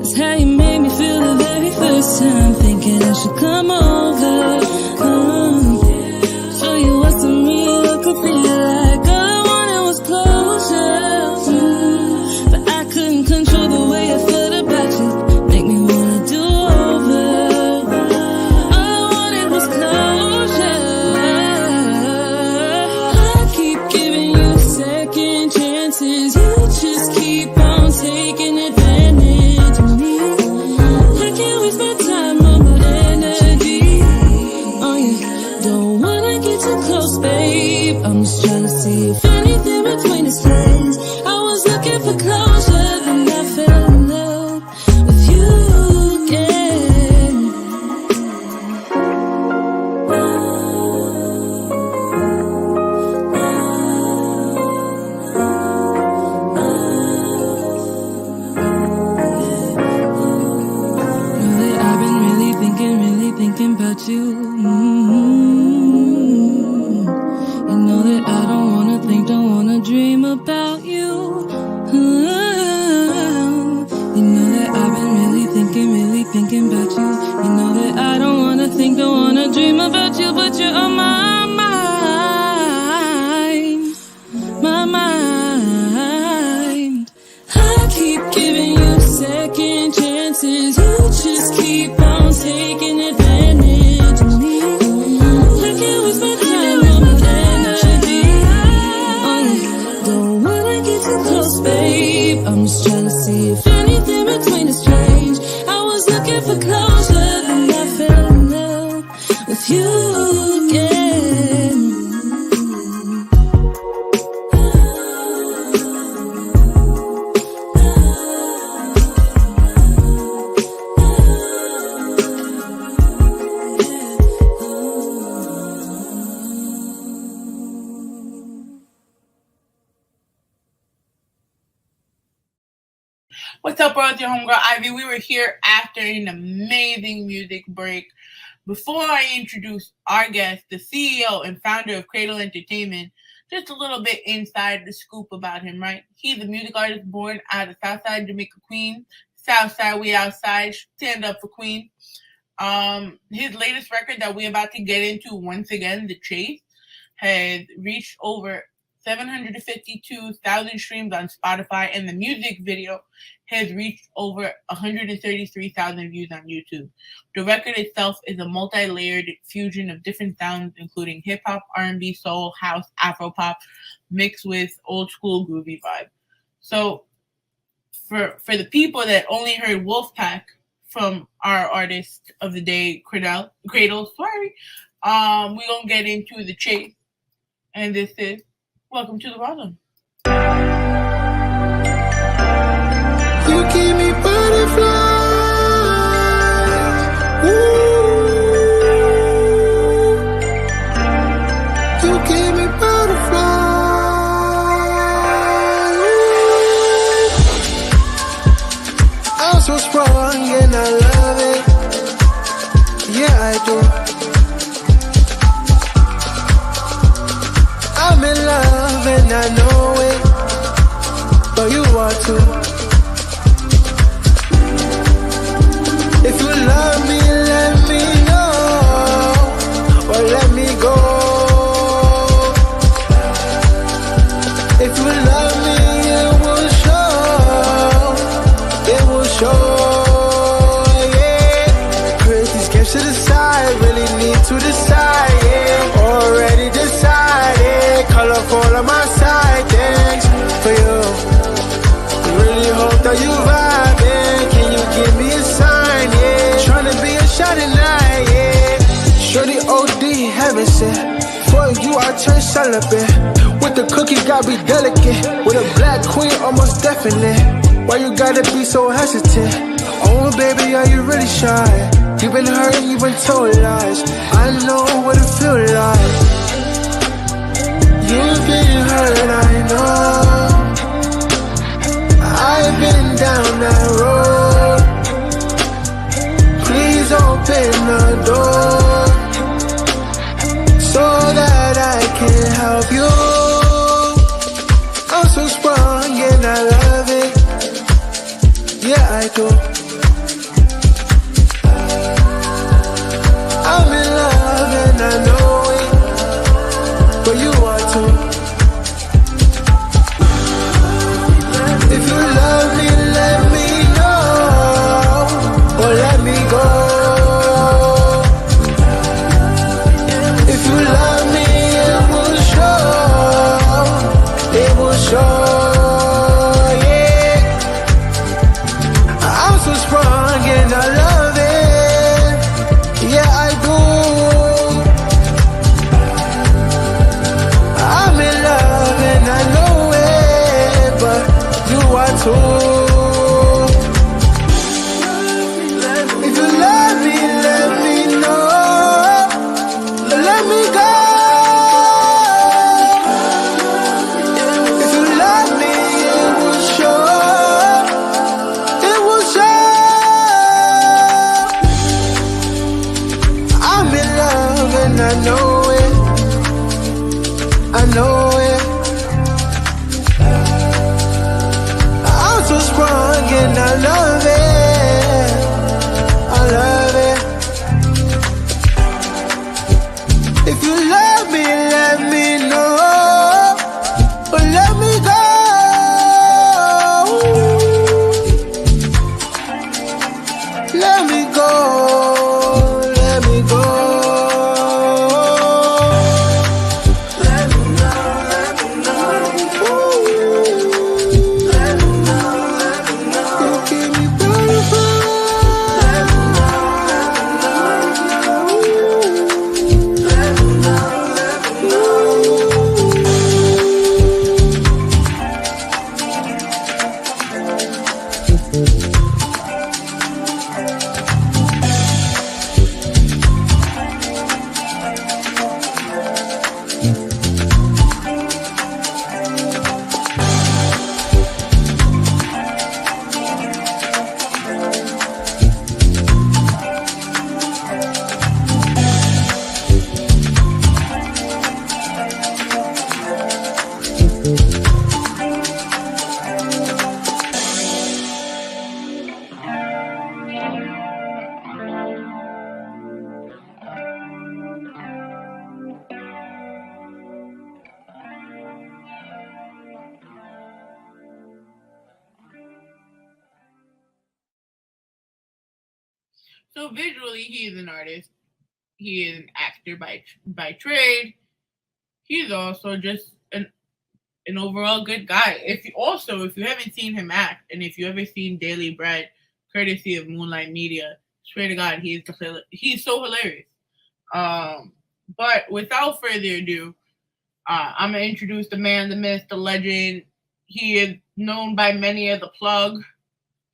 is how you made me feel the very first time. Thinking I should come over, show you what some real love could feel like. All I wanted was closure, but I couldn't control the way I felt about you. Make me wanna do over. All I wanted was closure. I keep giving you second chances, you just keep on taking advantage of me. I can't waste my time on my energy. Oh yeah, don't wanna get too close, babe. I'm just trying to see if anything between is strange. I was looking for closure, then I fell in love with you again. Know that I've been really thinking about you. You know that I don't wanna think, don't wanna dream about you. You know that I've been really thinking about you. You know that I don't wanna think, don't wanna dream about you, but you're on my mind, my mind. I keep giving you second chances, you just keep on taking advantage of me. I can't waste my time on my energy. Oh yeah, don't wanna get too close, babe. I'm just trying to see if anything between is strange. I was looking for closure, then I fell in love with you again. What's up, bro? It's your homegirl Ivy. We were here after an amazing music break. Before I introduce our guest, the CEO and founder of Credle Entertainment, just a little bit inside the scoop about him, right? He's a music artist born out of South Jamaica, Queens, Southside, we outside. Stand up for Queen. His latest record that we're about to get into once again, The Chase, has reached over 752,000 streams on Spotify, and the music video has reached over 133,000 views on YouTube. The record itself is a multi-layered fusion of different sounds, including hip-hop, R&B, soul, house, Afro-pop, mixed with old-school groovy vibe. So for the people that only heard Wxlf Pack from our artist of the day, Credle, we're going to get into The Chase. And this is Welcome to the Rawrrzone. You give me butterflies. Ooh. You give me butterflies. Ooh. I'm so strong and I love it. Yeah, I do. I'm in love and I know it, but you are too. If you love me, let me know, or let me go. If you love me, it will show, yeah. Put these games to the side, really need to decide, yeah. Already decided, colorful on my side, thanks for you. Really hope that you vibing, can you give me a sign, yeah. Tryna be a shot tonight, yeah. Shorty OD, heaven sent. For you, I turn celibate. With the cookie, gotta be delicate. With a black queen, almost definite. Why you gotta be so hesitant? Oh, baby, are you really shy? You've been hurt, you've been told lies. I know what it feels like. You've been hurt, I know. I've been down that road. Please open the door so that I can help you. I'm so strong and I love it. Yeah, I do. I'm in love and I know it, but you are too. If you love me, let me know, or let me go. If you love me, it will show, yeah. I'm so strong and I love it, yeah, I do. I'm in love and I know it, but you are too. If you love me, let me know, let me go. If you love me, it will show, it will show. I'm in love and I know it, I know it. I'm so strong and I love it, I love it. If you love me, let me know, but let me go. Let me go, let me go. Let me know, let me know. Let me know, let me know. You give me butterflies. Let me know, let me know. Let me know, let me know. So visually, he is an artist. He is an actor by trade. He's also just an overall good guy. If you haven't seen him act, and if you ever seen Daily Bread, courtesy of Moonlight Media, swear to God, he's so hilarious. Um, but without further ado, I'm gonna introduce the man, the myth, the legend. He is known by many as a plug.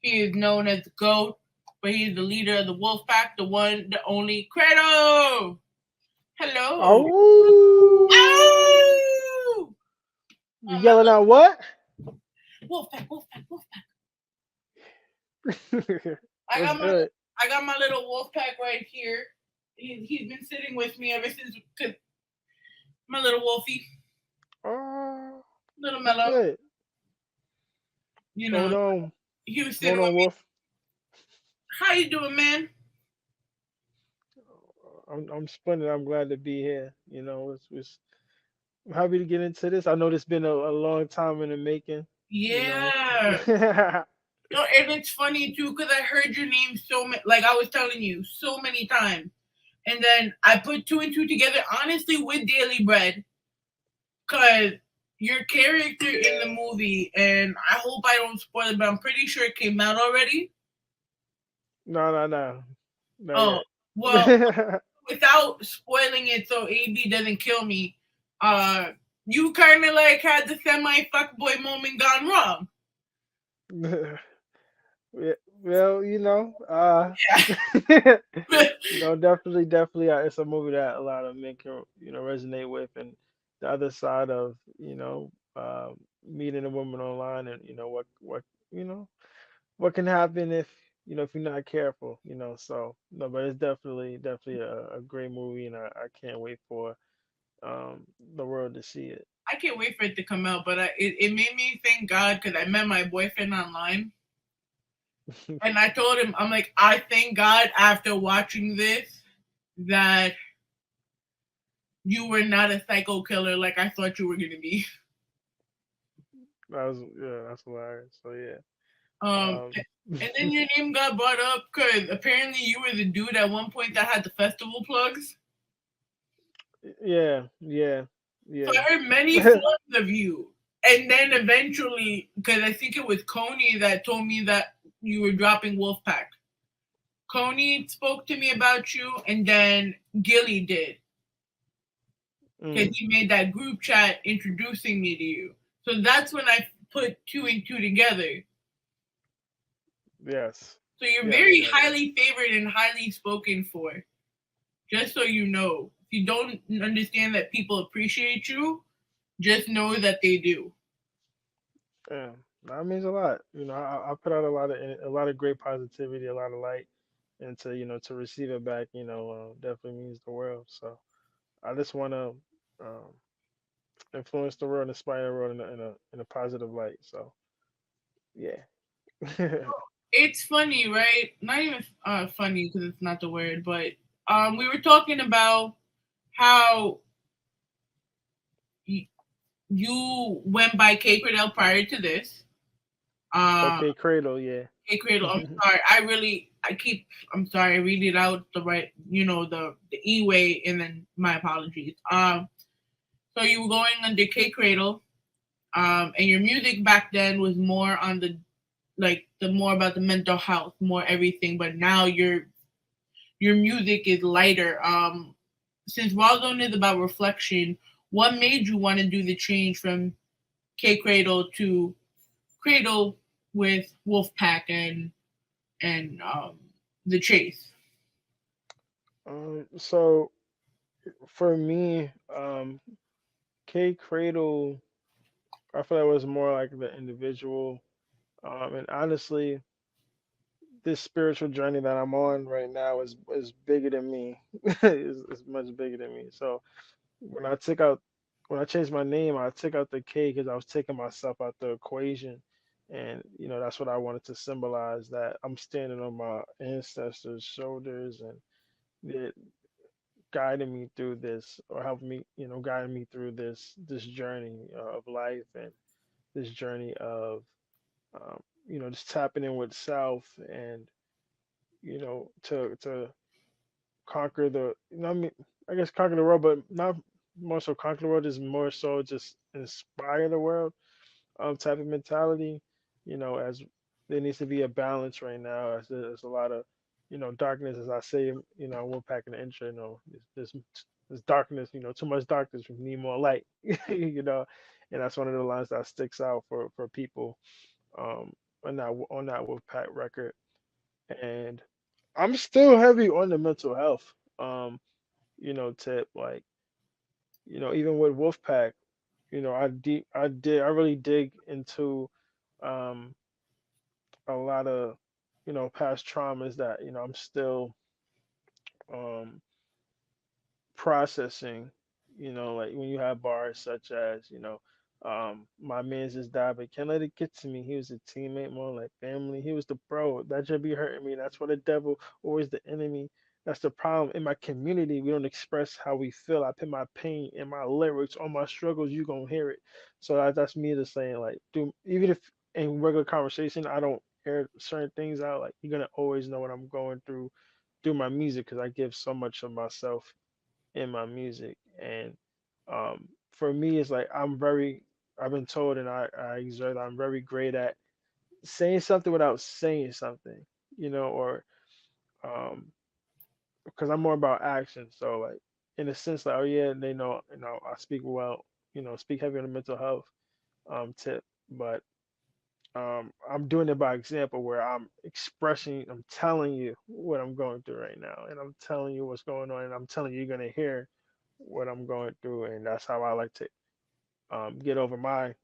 He is known as the GOAT, but he's the leader of the Wolf Pack, the one, the only Credle. Hello. Oh, Oh! you yelling out what? Wolf Pack, Wolf Pack, Wolf Pack. I That's got my good. I got my little wolf pack right here. He's been sitting with me ever since my little wolfie, Oh, little that's mellow. good. You Hold know, on, he was hold sitting with on, me. Wolf. How you doing, man? I'm splendid. I'm glad to be here. I'm happy to get into this. I know this been a long time in the making. You know. Yeah. No, and it's funny too because I heard your name so many. Like I was telling you so many times, and then I put two and two together. Honestly, with Daily Bread, because your character in the movie, and I hope I don't spoil it, but I'm pretty sure it came out already. No, not Oh, yet. well, without spoiling it so AB doesn't kill me, you kind of like had the semi fuckboy moment gone wrong. Yeah, well, definitely, it's a movie that a lot of men can, resonate with, and the other side of, meeting a woman online, and you know, what can happen if you're not careful, So no, but it's definitely a great movie, and I can't wait for the world to see it. I can't wait for it to come out, but it made me thank God because I met my boyfriend online. And I told him, I'm like, I thank God after watching this that you were not a psycho killer like I thought you were gonna be. That's hilarious. So yeah. Um, Um, and then your name got brought up because apparently you were the dude at one point that had the festival plugs. yeah. So I heard many forms of you. And then eventually, because I think it was Coney that told me that you were dropping Wolfpack. Coney spoke to me about you, and then Gilly did. Because he made that group chat introducing me to you. So that's when I put two and two together. Yes. So you're very highly favored and highly spoken for. Just so you know. If you don't understand that people appreciate you, just know that they do. Yeah, that means a lot. I put out a lot of great positivity, a lot of light, and to receive it back, definitely means the world. So I just want to um, influence the world, inspire the world in a positive light. So yeah. It's funny, right? Not even funny because it's not the word, but we were talking about how you went by K Credle prior to this. Okay, Cradle, yeah. K Credle, I'm sorry. I'm sorry, I read it out the right, the E way, and then my apologies. So you were going under K Credle, and your music back then was more on the more about the mental health, more everything. But now your music is lighter. Since Rawrrzone is about reflection, what made you want to do the change from K Credle to Credle with Wolfpack and the Chase? So for me, K Cradle, I feel like it was more like the individual. And honestly, this spiritual journey that I'm on right now is bigger than me. It's much bigger than me. So when I took out when I changed my name, I took out the K because I was taking myself out the equation. And that's what I wanted to symbolize, that I'm standing on my ancestors' shoulders, and it guiding me through this, or helping me, guiding me through this journey of life, and this journey of just tapping in with self, and to conquer the, I mean, I guess conquer the world, but not more so conquer the world, is more so just inspire the world type of mentality. As there needs to be a balance right now, as there's a lot of darkness, as I say, we're packing the intro, there's darkness, too much darkness, we need more light. And that's one of the lines that sticks out for people um on that Wolfpack record. And I'm still heavy on the mental health tip, like, even with Wolfpack, I really dig into um a lot of past traumas that I'm still um processing. Like when you have bars such as, my man's just died, but can't let it get to me. He was a teammate, more like family. He was the bro. That should be hurting me. That's for the devil, always the enemy. That's the problem in my community. We don't express how we feel. I put my pain in my lyrics, all my struggles. You gonna hear it. So that's me just saying, like, do even if in regular conversation I don't air certain things out, like you're gonna always know what I'm going through my music, because I give so much of myself in my music. And for me, it's like I've been told, and I exert, I'm very great at saying something without saying something, or um, because I'm more about action. So, like, in a sense, like, oh yeah, they know, I speak well, speak heavy on the mental health tip, but I'm doing it by example, where I'm telling you what I'm going through right now, and I'm telling you what's going on, and I'm telling you you're gonna hear what I'm going through. And that's how I like to get over my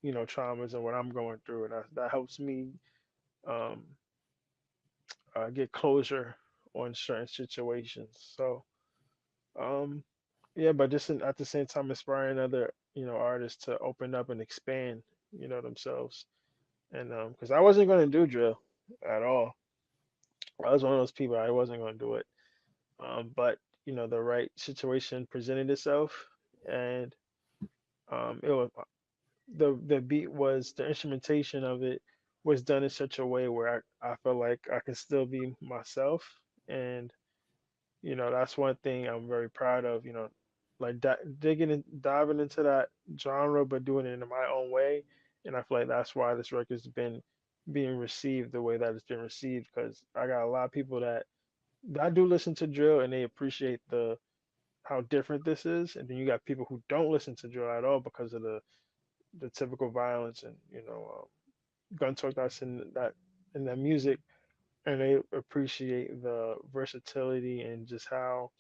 traumas and what I'm going through, and that helps me um, get closure on certain situations. So um, yeah, but just at the same time inspiring other artists to open up and expand themselves. And because I wasn't going to do drill at all. I was one of those people, I wasn't going to do it. But the right situation presented itself, and it was the beat was the instrumentation of it was done in such a way where I felt like I can still be myself. And that's one thing I'm very proud of, like digging and diving into that genre, but doing it in my own way. And I feel like that's why this record's been being received the way that it's been received, because I got a lot of people that do listen to drill, and they appreciate the how different this is. And then you got people who don't listen to drill at all because of the typical violence and gun talk that's in that music, and they appreciate the versatility and just how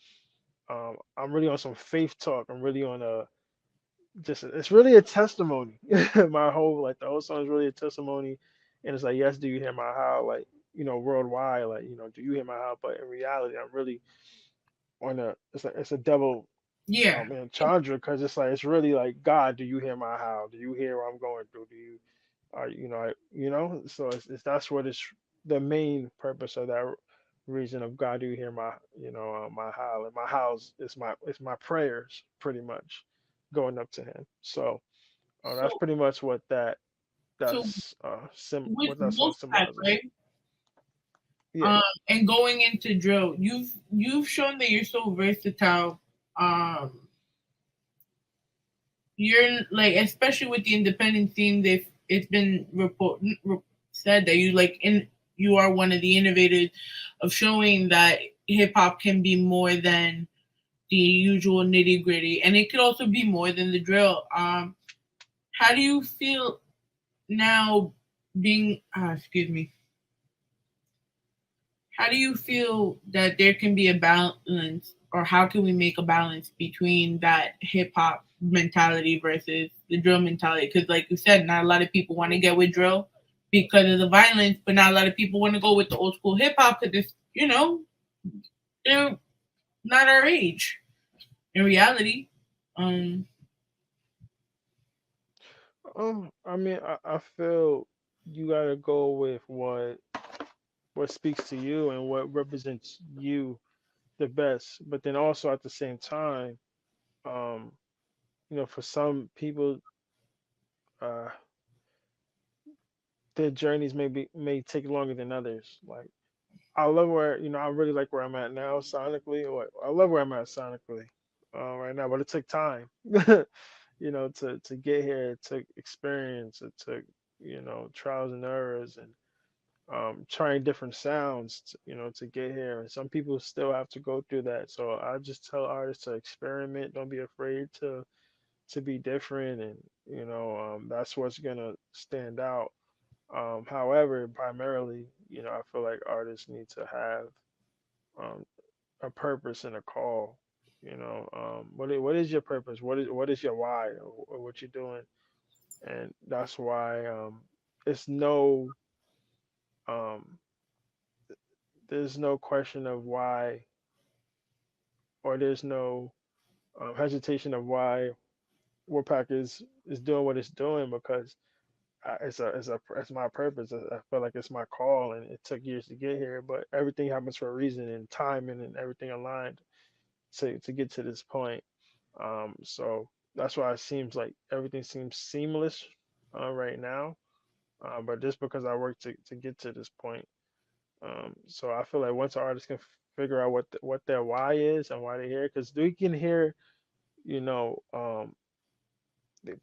I'm really on some faith talk. I'm really on a just it's really a testimony. My whole like the whole song is really a testimony, and it's like, yes, do you hear my how, like, worldwide, like, do you hear my how? But in reality, I'm really on a it's a double Yeah. man Chandra, because it's like it's really like, God, do you hear my how? Do you hear what I'm going through? Do you so it's that's what it's the main purpose of that reason of God, do you hear my my how? And my house is my prayers, pretty much going up to him. So that's So pretty much what so with what that song Wolfpack, symbolizes. right? Yeah. And going into drill, you've shown that you're so versatile. Um, you're like, especially with the independent scene, it's been said that you are one of the innovators of showing that hip hop can be more than the usual nitty gritty, and it could also be more than the drill. How do you feel now being? Excuse me. How do you feel that there can be a balance, or how can we make a balance between that hip hop mentality versus the drill mentality? Because, like you said, not a lot of people want to get with drill because of the violence, but not a lot of people want to go with the old school hip hop because it's, they're not our age in reality. Um, I mean, I feel you gotta go with what speaks to you and what represents you the best. But then also at the same time, um, for some people, uh, their journeys may take longer than others. Like I love where I really like where I'm at now sonically. Or I love where I'm at sonically right now, but it took time, to get here. It took experience. It took trials and errors and trying different sounds, to get here. And some people still have to go through that. So I just tell artists to experiment. Don't be afraid to be different, and that's what's gonna stand out. However, primarily, I feel like artists need to have um, a purpose and a call. What is your purpose? What is your why, or what you're doing? And that's why it's no um, there's no question of why, or there's no hesitation of why Warpack is doing what it's doing, because it's my purpose. I feel like it's my call, and it took years to get here, but everything happens for a reason, and timing and everything aligned to get to this point. So that's why it seems like everything seems seamless right now. But just because I worked to get to this point. So I feel like once artists can figure out what their why is and why they're here, because they can hear, you know,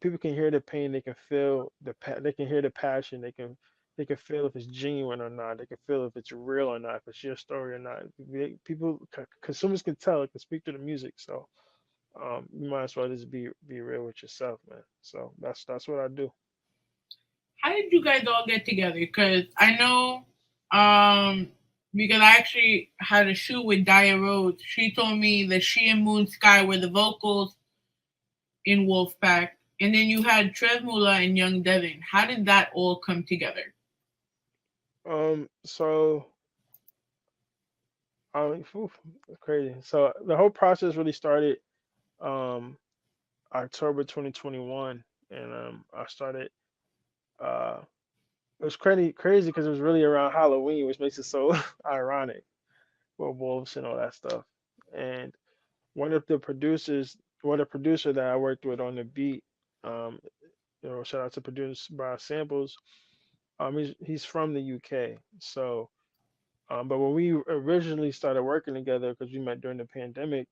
people can hear the pain, they can feel they can hear the passion, they can feel if it's genuine or not, they can feel if it's real or not, if it's your story or not. Consumers can tell, it can speak to the music. So you might as well just be real with yourself, man. So that's what I do. How did you guys all get together? Because I know, because I actually had a shoot with Dia Rhodes. She told me that she and MoonSky were the vocals in Wolfpack, and then you had Trev Mula and Young Devin. How did that all come together? So crazy. So the whole process really started um October 2021, and I started. Uh, it was crazy because it was really around Halloween, which makes it so ironic with wolves and all that stuff. And one of the producers, one of the producer that I worked with on the beat, um, shout out to Produce by Samples. He's from the UK. So, but when we originally started working together, because we met during the pandemic,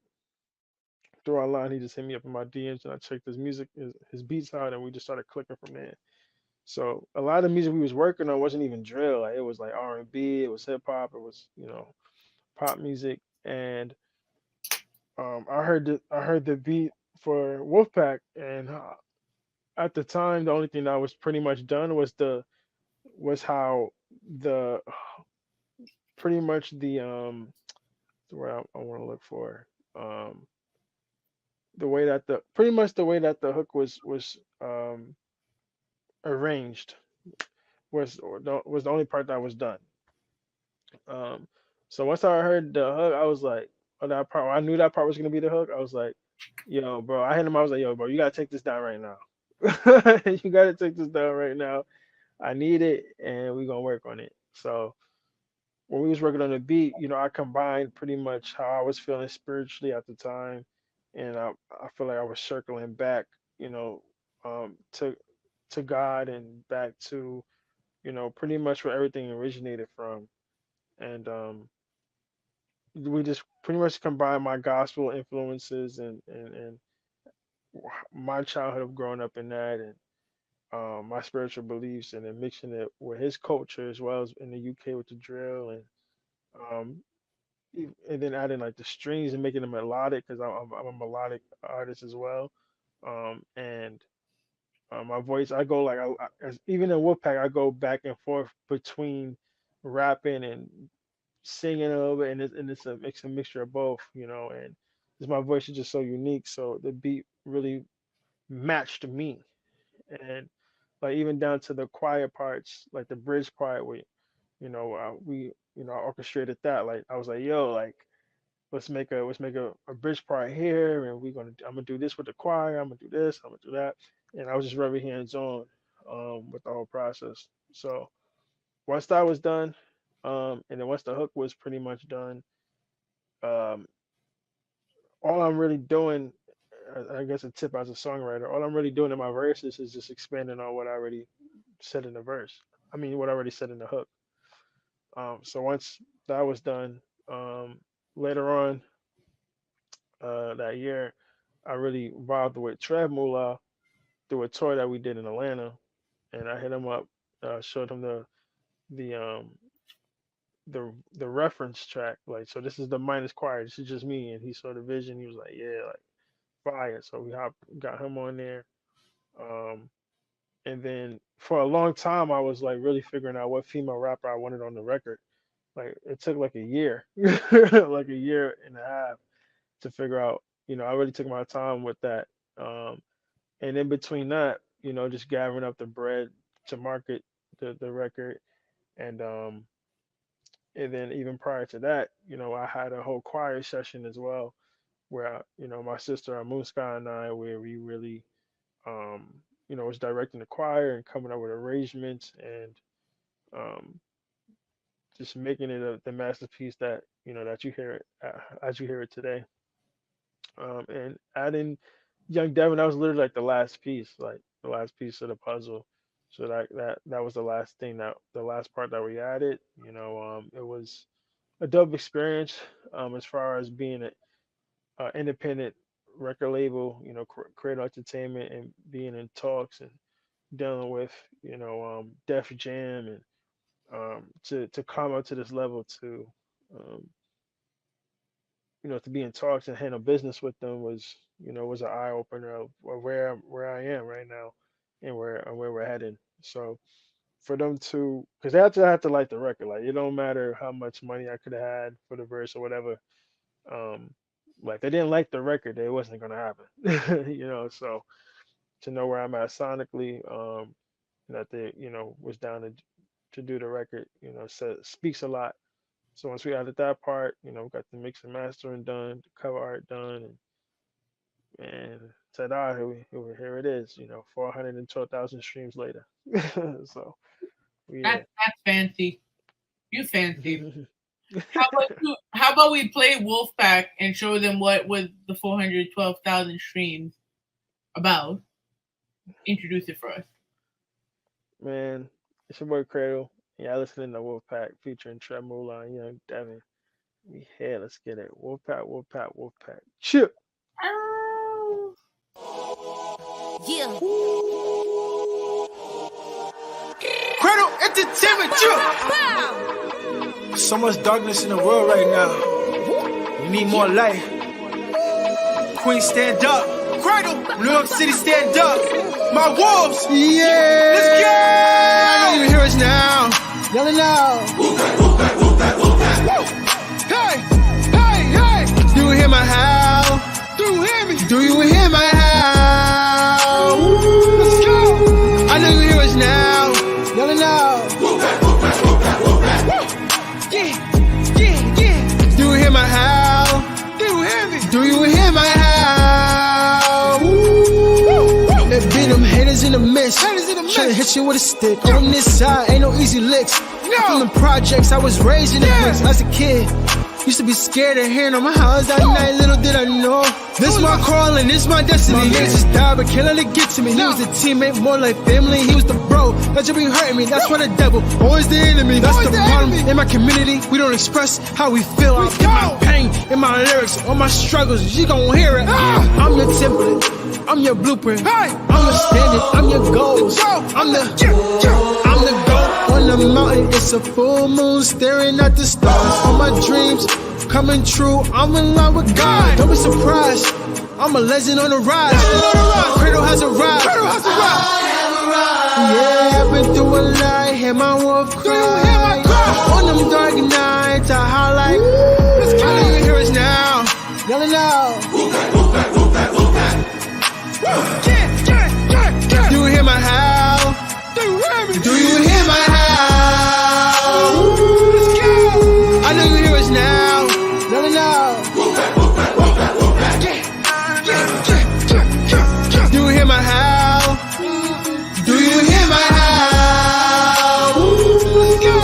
through online, he just hit me up in my DMs, and I checked his music, his beats out, and we just started clicking from there. So a lot of the music we was working on wasn't even drill. Like, it was like R&B, it was hip hop, it was pop music. And I heard the beat for Wolfpack, and at the time the only thing that was pretty much done was how the pretty much the word I want to look for, um the way that the hook was arranged was the only part that was done. Um, so once I heard the hook, I was like, oh, that part. I knew that part was gonna be the hook. I was like, yo, bro. I hit him. I was like, yo, bro, you gotta take this down right now. You gotta take this down right now. I need it, and we gonna work on it. So when we was working on the beat, I combined pretty much how I was feeling spiritually at the time, and I feel like I was circling back, you know, to God, and back to pretty much where everything originated from. And we just pretty much combined my gospel influences, and my childhood of growing up in that, and my spiritual beliefs, and then mixing it with his culture, as well as in the UK with the drill, um, and then adding like the strings and making them melodic, because I'm a melodic artist as well. And my voice, I go like even in Wolfpack, I go back and forth between rapping and singing a little bit, and it's a mixture of both, and just my voice is just so unique. So the beat really matched me, and like even down to the quiet parts, like the bridge part, where we I orchestrated that. Like, I was like, yo, like, let's make a bridge part here, and I'm gonna do this with the choir. I'm gonna do this. I'm gonna do that, and I was just very hands on with the whole process. So once that was done, and then once the hook was pretty much done, um, all I'm really doing, I guess a tip as a songwriter, all I'm really doing in my verses is just expanding on what I already said in the verse. I mean, what I already said in the hook. So once that was done, later on that year, I really vibed with Trev Moolah through a tour that we did in Atlanta, and I hit him up, showed him the um the reference track, like, so this is the minus choir, this is just me, and he saw the vision. He was like, yeah, like fire. So got him on there, and then for a long time I was like really figuring out what female rapper I wanted on the record. Like it took like a year, like a year and a half to figure out. I really took my time with that. And in between that, just gathering up the bread to market the record, and then even prior to that, I had a whole choir session as well, where my sister MoonSky and I, where we really was directing the choir and coming up with arrangements, and just making it the masterpiece that that you hear it as you hear it today. And adding Young Devin, that was literally like the last piece of the puzzle. So that was the last the last part that we added. It was a dope experience, as far as being an independent record label, Credle Entertainment, and being in talks and dealing with Def Jam, and to come up to this level, to to be in talks and handle business with them was an eye opener of where I am right now, and where we're heading. So for them to, because they have to like the record, like it don't matter how much money I could have had for the verse or whatever, like they didn't like the record, it wasn't gonna happen. So to know where I'm at sonically, that they was down to do the record, speaks a lot. So once we added that part, got the mix and mastering done, the cover art done, and ta-da, here it is, 412,000 streams later. So yeah. That's fancy. You fancy. How about we play Wxlf Pack and show them what was the 412,000 streams about? Introduce it for us. Man, it's your boy Credle. Yeah, listening to Wxlf Pack featuring Trev Moolah and Young Devin. We here, let's get it. Wxlf Pack, Wxlf Pack, Wxlf Pack. Chip. Yeah. Credle Entertainment, so much darkness in the world right now. We need more light. Queen, stand up. Credle, New York City, stand up. My wolves, yeah. Let's go. I know you hear us now. Yelling out. Hey, hey, hey. Do you hear my howl? Do you hear me? Do you hear my howl? Let's go. I know you hear us now. Yelling out. Yeah, yeah, yeah. Do you hear my howl? Do you hear me? Do you hear my howl? There be them haters in the mist. Tryna hit you with a stick. On this side, ain't no easy licks. From the projects, I was raised in the bricks as a kid. Used to be scared of hearing on my house that night. Little did I know, this my calling, this my destiny. My man just died, but can't let it get to me. He was a teammate, more like family. He was the bro that should be hurting me. That's why the devil always the enemy. That's the problem. In my community, we don't express how we feel. I get my pain in my lyrics, all my struggles. You gon' hear it. I'm your template, I'm your blueprint. I'm your standard, I'm your goals. I'm the goat on the mountain. It's a full moon staring at the stars. All my dreams coming true. I'm in love with God. Don't be surprised. I'm a legend on the rise. Credle has arrived. Yeah, I've been through a lot. Hear my wolf cry. On them dark nights, I highlight. I know you hear us now. Yelling out. Do you hear my howl? Do you hear me? Do you hear my howl? Let's go. I know you hear us now. Yelling out. Do you hear my howl? Do you hear my howl? Let's go.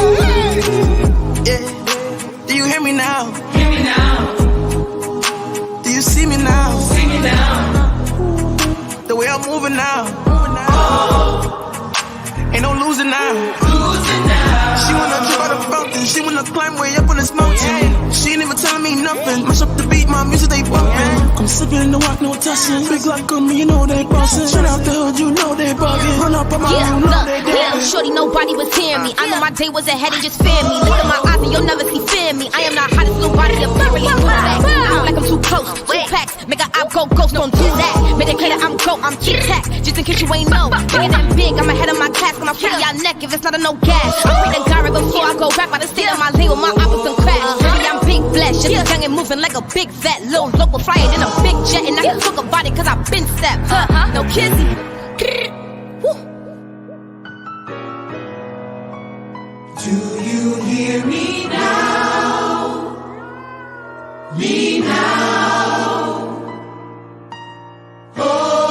Yeah. Do you hear me now? Hear me now. Do you see me now? See me now. The way I'm moving now. Ain't no losing now. Losing now. She wanna jump out the fountain. She wanna climb way up on this mountain. She ain't even telling me nothing. Mash up the beat, my music they bumping. I'm sipping the walk, no touching. Big like on me, you know they bossing. Straight out the hood, you know they bugging. Run up on my you know they yeah, shorty, nobody was hearing me. I know my day was ahead and just fear me. Look at my eyes and you'll never see fear me. I am not hottest nobody up period. I'm like I'm too close, 2 packs. Make a I go ghost, don't do that. Make it clear that I'm go, I'm tic tac. Just in case you ain't know. Bigger than big, I'm ahead of my class. I'm free y'all neck if it's not a no gas. I'm free the guy before I go rap. I done stayed on my lane with my opposite crash. Baby, I'm big flesh, just young and moving like a big fat little local flyer in a big jet. And I can talk about it cause I've been stepped. No kissy. Do you hear me now? Me now. Oh,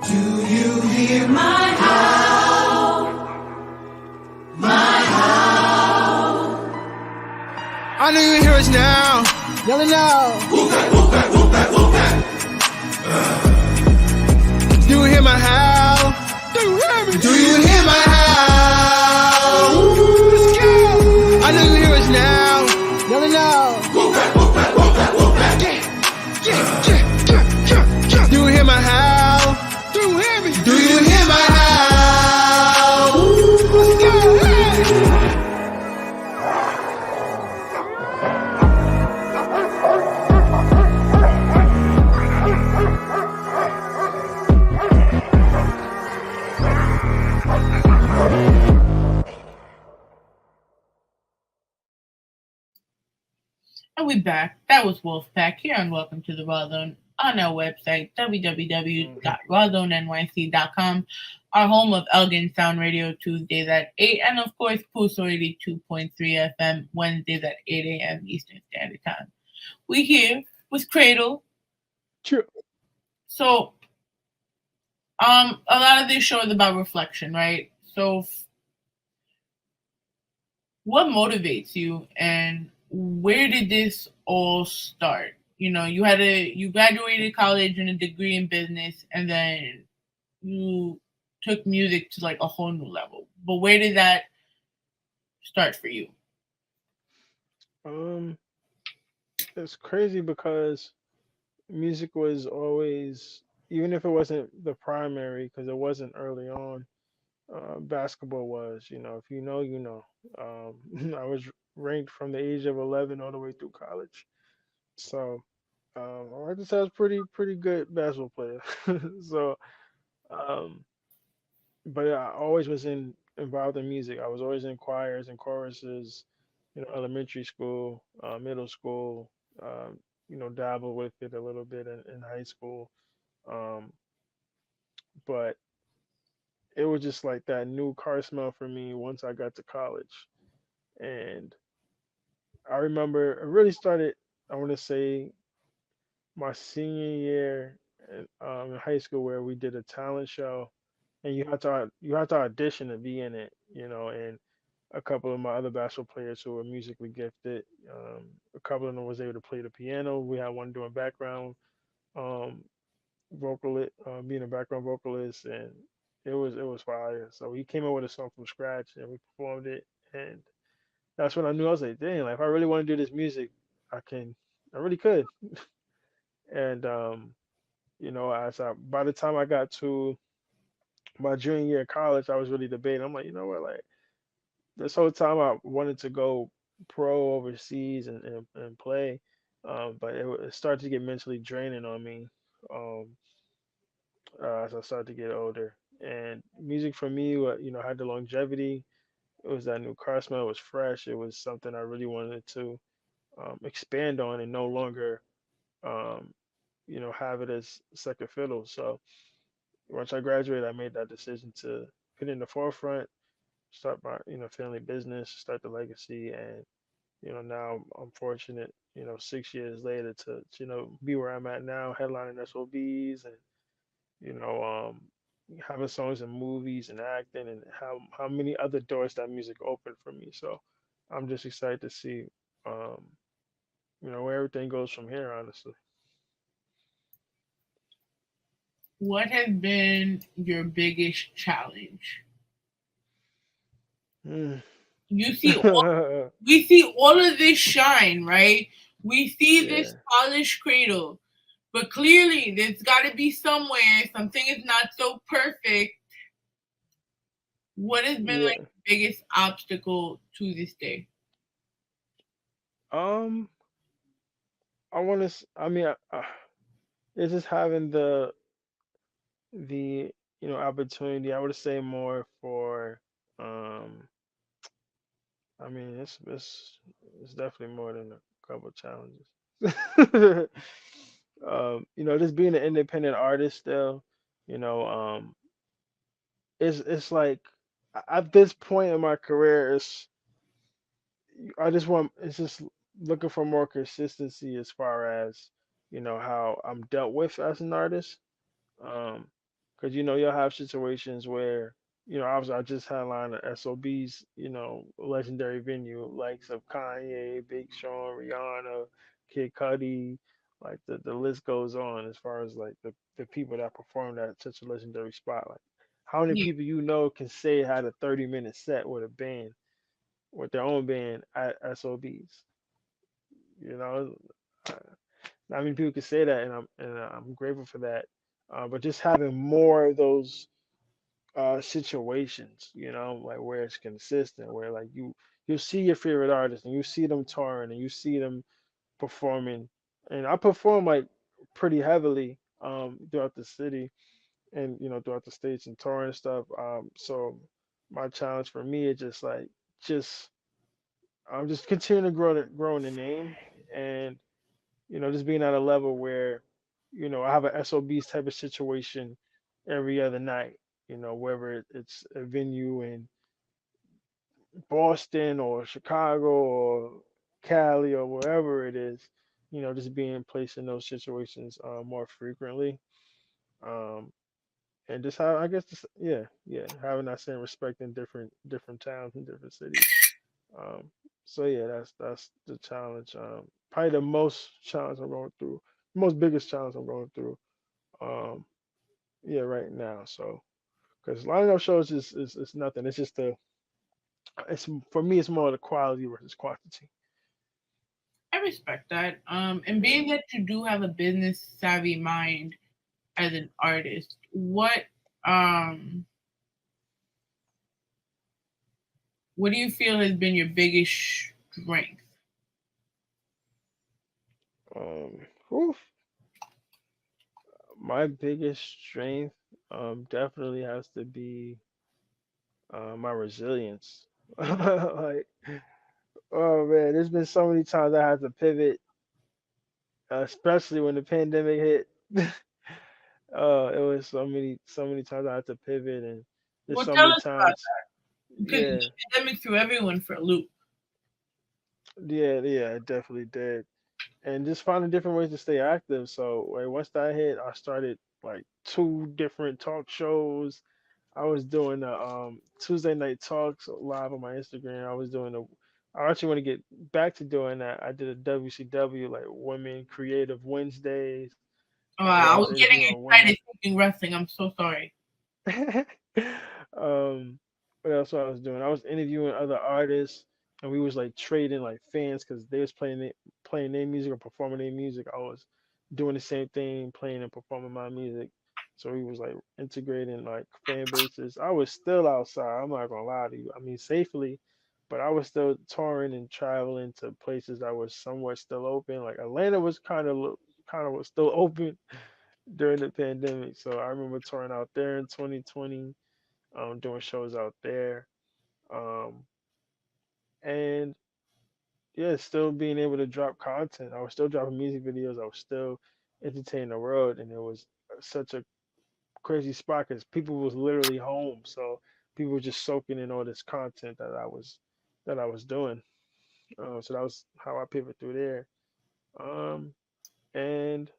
do you hear my howl? My howl. I know you hear us now. Yelling out. Whoop that, whoop that, whoop that, whoop that. Do you hear my howl? Do you hear me? Do you hear my howl? Let's go. I know you hear us now. Yelling out. Whoop that, whoop that, whoop that, whoop that. Do you hear my howl? Do you hear me? Do you hear my howl? Let's go. And we back. That was Wxlf Pack here on Welcome to the Rawrrzone on our website, www.rawrzonenyc.com, our home of Elgin Sound Radio, Tuesdays at 8, and of course, Pulso 82.3 FM, Wednesdays at 8 a.m. Eastern Standard Time. We here with Credle. True. So, a lot of this show is about reflection, right? So, what motivates you and where did this all start? You know, you graduated college in a degree in business, and then you took music to like a whole new level. But where did that start for you? It's crazy because music was always, even if it wasn't the primary, because it wasn't early on, basketball was. You know, if you know, you know. I was ranked from the age of 11 all the way through college. So I like to say I was pretty good basketball player. So, but I always was involved in music. I was always in choirs and choruses, you know, elementary school, middle school, dabbled with it a little bit in high school. Um, but it was just like that new car smell for me once I got to college. And I remember it really started, I want to say, my senior year in high school, where we did a talent show, and you had to audition to be in it, you know. And a couple of my other basketball players who were musically gifted, a couple of them was able to play the piano. We had one doing background um, being a background vocalist, and it was fire. So he came up with a song from scratch, and we performed it, and that's when I knew. I was like, dang, like if I really want to do this music, I really could. And by the time I got to my junior year of college, I was really debating. I'm like, you know what, like this whole time I wanted to go pro overseas and play, but it started to get mentally draining on me um, as I started to get older. And music for me, had the longevity. It was that new car smell. It was fresh. It was something I really wanted to expand on and no longer, um, have it as second fiddle. So once I graduated, I made that decision to put it in the forefront, start my, family business, start the legacy. And, now I'm fortunate, 6 years later to, be where I'm at now, headlining SOBs and, you know, um, having songs in movies and acting, and how many other doors that music opened for me. So I'm just excited to see, um, where everything goes from here, honestly. What has been your biggest challenge? Mm. You see we see all of this shine, right? We see Yeah. this polished cradle, but clearly there's got to be somewhere something is not so perfect. What has been like Yeah. the biggest obstacle to this day? Um, I want to. I mean, it's just having the opportunity. I would say more for um. I mean, it's definitely more than a couple challenges. Just being an independent artist still, you know, it's like at this point in my career, I just want it's just looking for more consistency as far as how I'm dealt with as an artist. Um, because you'll have situations where obviously I just headlined a SOB's legendary venue likes of Kanye, Big Sean, Rihanna, Kid Cudi, like the list goes on as far as like the people that performed at such a legendary spot. Like how many Yeah. people can say had a 30-minute set with a band with their own band at SOBs? You know, uh, not many people can say that, and I'm grateful for that. But just having more of those situations, like where it's consistent, where like you'll see your favorite artist and you see them touring and you see them performing, and I perform like pretty heavily throughout the city and throughout the states and touring and stuff. So my challenge for me is just like just I'm just continuing to grow in the name and just being at a level where, I have a SOBs type of situation every other night, whether it's a venue in Boston or Chicago or Cali or wherever it is, just being placed in those situations more frequently. Um, and just how I guess just, yeah, having that same respect in different towns and different cities. Um, so yeah, that's the challenge. Probably the most challenge I'm going through, most biggest challenge I'm going through. Um, yeah, right now. So because lining up shows is nothing. It's just it's for me. It's more the quality versus quantity. I respect that. And Yeah. being that you do have a business savvy mind as an artist, um what do you feel has been your biggest strength? Um, whew, my biggest strength definitely has to be my resilience. Like, oh man, there's been so many times I had to pivot, especially when the pandemic hit. It was so many times I had to pivot, and there's Well, so tell many us about times, that because the yeah, pandemic threw everyone for a loop. yeah, it definitely did. And just finding different ways to stay active. So like once that hit, I started like two different talk shows. I was doing the Tuesday night talks live on my Instagram. I actually want to get back to doing that. I did a WCW like Women Creative Wednesdays. I was Wednesdays, getting women. excited thinking wrestling. I'm so sorry. um, what else I was doing? I was interviewing other artists, and we was like trading like fans because they was playing their music or performing their music. I was doing the same thing, playing and performing my music. So we was like integrating like fan bases. I was still outside. I'm not gonna lie to you. I mean safely, but I was still touring and traveling to places that was somewhat still open. Like Atlanta was kind of was still open during the pandemic. So I remember touring out there in 2020, doing shows out there, um, and yeah, still being able to drop content. I was still dropping music videos. I was still entertaining the world, and it was such a crazy spot because people was literally home, so people were just soaking in all this content that I was doing. So that was how I pivot through there. And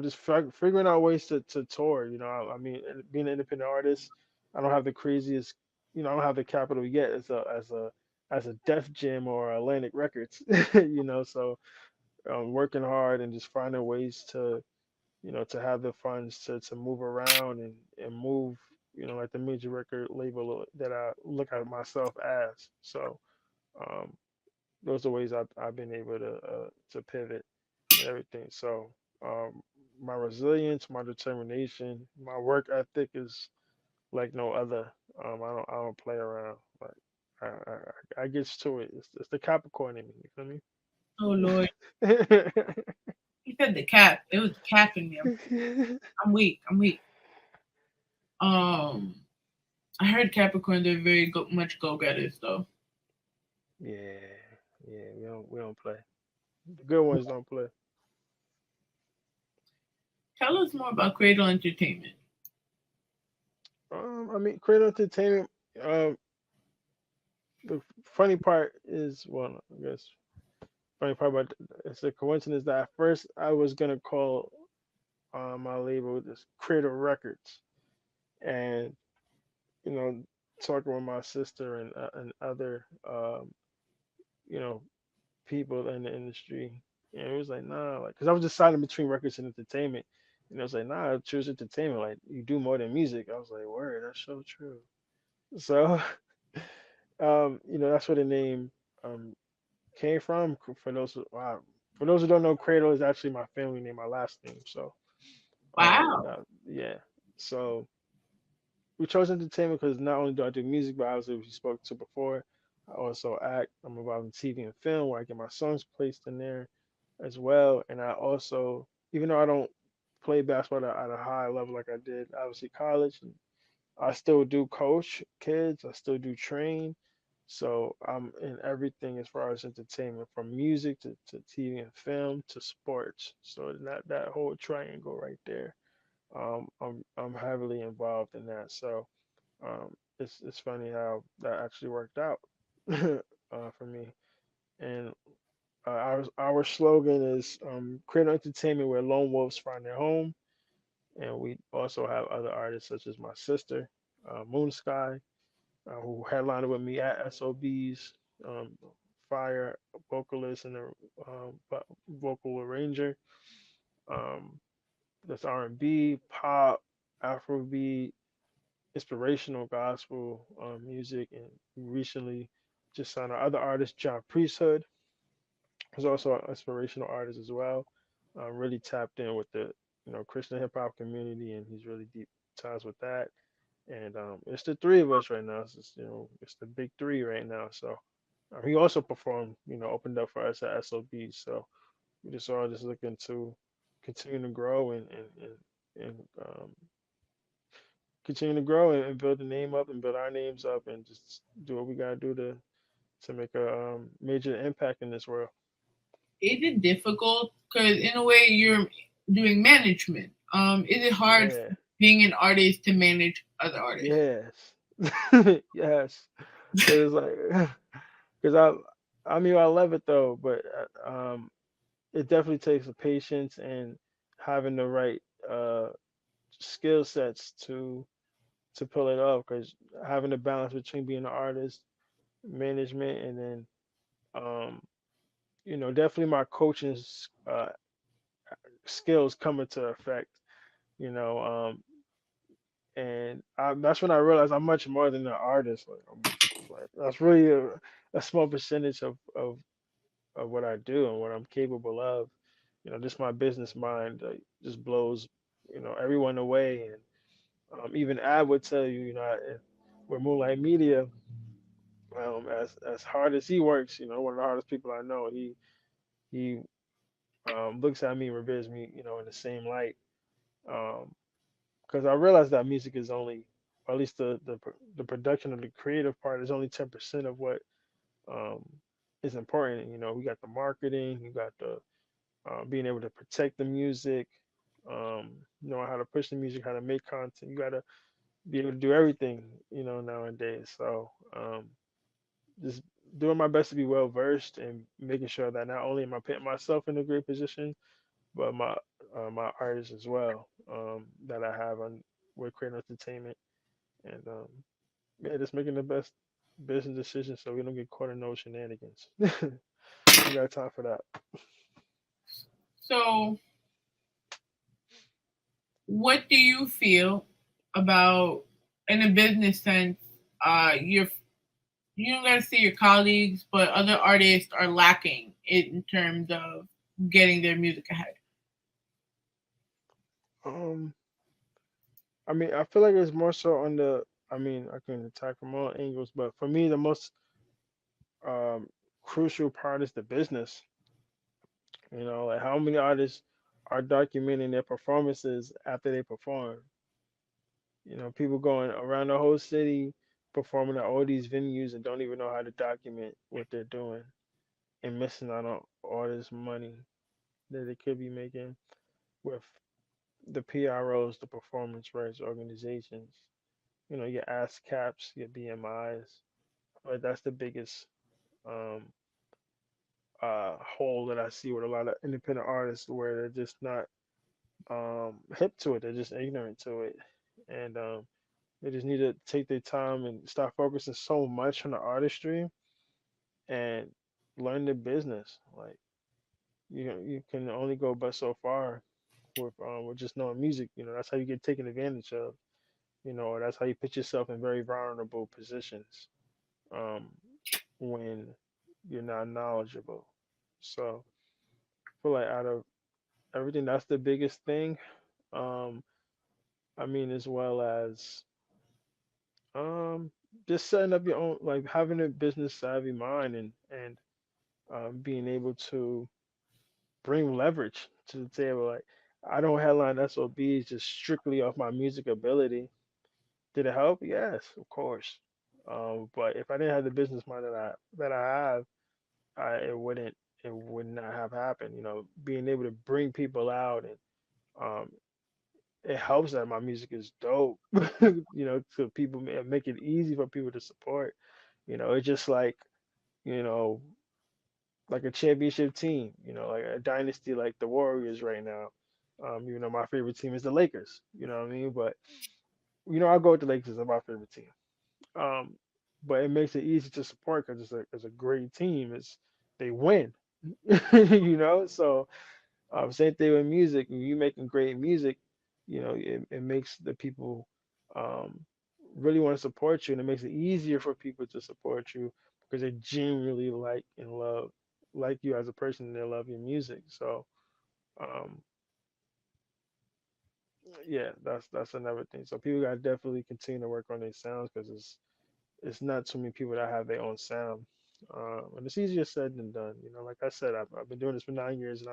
just figuring out ways to tour. I mean, being an independent artist, I don't have the craziest, I don't have the capital yet as a Def Jam or Atlantic Records, So working hard and just finding ways to have the funds to move around and move. like the major record label that I look at myself as. So um, those are ways I've been able to pivot and everything. So um, my resilience, my determination, my work ethic is like no other. I don't play around. Like I gets to it. It's the Capricorn in me. You feel me? Oh Lord, he said the cap. It was the cap in me. I'm weak. I'm weak. Um, I heard Capricorns are very much go getters though. Yeah, yeah. We don't play. The good ones don't play. Tell us more about Cradle Entertainment. I mean, Credle Entertainment. Um, the funny part is, well, I guess funny part about it's a coincidence that at first I was gonna call my label this Cradle Records, and you know, talking with my sister and other you know people in the industry, and it was like nah, like because I was deciding between records and entertainment, and it was like nah, choose entertainment. Like you do more than music. I was like, word, that's so true. So that's where the name um came from. For those wow, for those who don't know, Cradle is actually my family name, my last name. So Wow. yeah. So we chose entertainment because not only do I do music, but obviously we spoke to before, I also act. I'm involved in TV and film where I get my songs placed in there as well. And I also, even though I don't play basketball at a high level like I did obviously college, I still do coach kids. I still do train. So I'm in everything as far as entertainment, from music to TV and film to sports. So that whole triangle right there. I'm heavily involved in that. So it's funny how that actually worked out for me. And our slogan is create entertainment where lone wolves find their home. And we also have other artists such as my sister, MoonSky, who headlined with me at SOB's, fire vocalist and a vocal arranger. Um, that's R&B, pop, Afrobeat, inspirational gospel music, and recently just signed our other artist, John Priesthood, who's also an inspirational artist as well. Really tapped in with the Christian hip hop community, and he's really deep ties with that. And it's the three of us right now. It's just, it's the big three right now. So he also performed, opened up for us at SOB. So we just all just looking to continue to grow and continue to grow and build the name up and build our names up and just do what we gotta do to make a major impact in this world. Is it difficult? Because in a way, you're doing management. Is it hard Yeah. being an artist to manage other artists? Yes. Yes. Cause like, cause I mean, I love it though, but it definitely takes a patience and having the right skill sets to pull it off. Cause having a balance between being an artist, management, and then um, definitely my coaching skills come into effect. You know, and that's when I realized I'm much more than an artist. Like that's really a small percentage of what I do and what I'm capable of. Just my business mind just blows everyone away. And even Ab would tell you, with Moonlight Media, as hard as he works, one of the hardest people I know, he looks at me and reveres me, in the same light. Because I realized that music is only, or at least the production of the creative part is only 10% of what um, is important. We got the marketing, you got the being able to protect the music, knowing how to push the music, how to make content. You got to be able to do everything, nowadays. So just doing my best to be well versed and making sure that not only am I putting myself in a great position, but my artists as well, that I have on with Credle Entertainment, and yeah, just making the best business decisions so we don't get caught in no shenanigans. We got time for that. So, what do you feel about in a business sense, you're you don't gotta see your colleagues, but other artists are lacking in terms of getting their music ahead. Um, I mean, I feel like it's more so on the. I mean, I can attack from all angles, but for me, the most um crucial part is the business. You know, like how many artists are documenting their performances after they perform. You know, people going around the whole city performing at all these venues and don't even know how to document what they're doing and missing out on all this money that they could be making with the PROs, the performance rights organizations. You know, your ASCAPs, your BMIs. But that's the biggest um, hole that I see with a lot of independent artists where they're just not hip to it. They're just ignorant to it. And they just need to take their time and start focusing so much on the artistry and learn the business. Like you can only go but so far with just knowing music. You know, that's how you get taken advantage of. You know, or that's how you put yourself in very vulnerable positions um, when you're not knowledgeable. So I feel like out of everything, that's the biggest thing. Um, I mean, as well as um, just setting up your own, like having a business savvy mind and being able to bring leverage to the table. Like I don't headline SOBs just strictly off my music ability. Did it help? Yes, of course. But if I didn't have the business mind that I have, it would not have happened. You know, being able to bring people out and um, it helps that my music is dope. You know, so people make it easy for people to support. You know, it's just you know like a championship team. You know, like a dynasty like the Warriors right now. You know, my favorite team is the Lakers. You know what I mean? But you know, I'll go with the Lakers as my favorite team. Um, but it makes it easy to support because it's a great team. It's they win, you know. So same thing with music. When you making great music, you know, it makes the people um, really want to support you, and it makes it easier for people to support you because they genuinely like and love like you as a person, and they love your music. So um, yeah, that's another thing. So people gotta definitely continue to work on their sounds because it's not too many people that have their own sound. And it's easier said than done. You know, like I said, I've been doing this for 9 years, and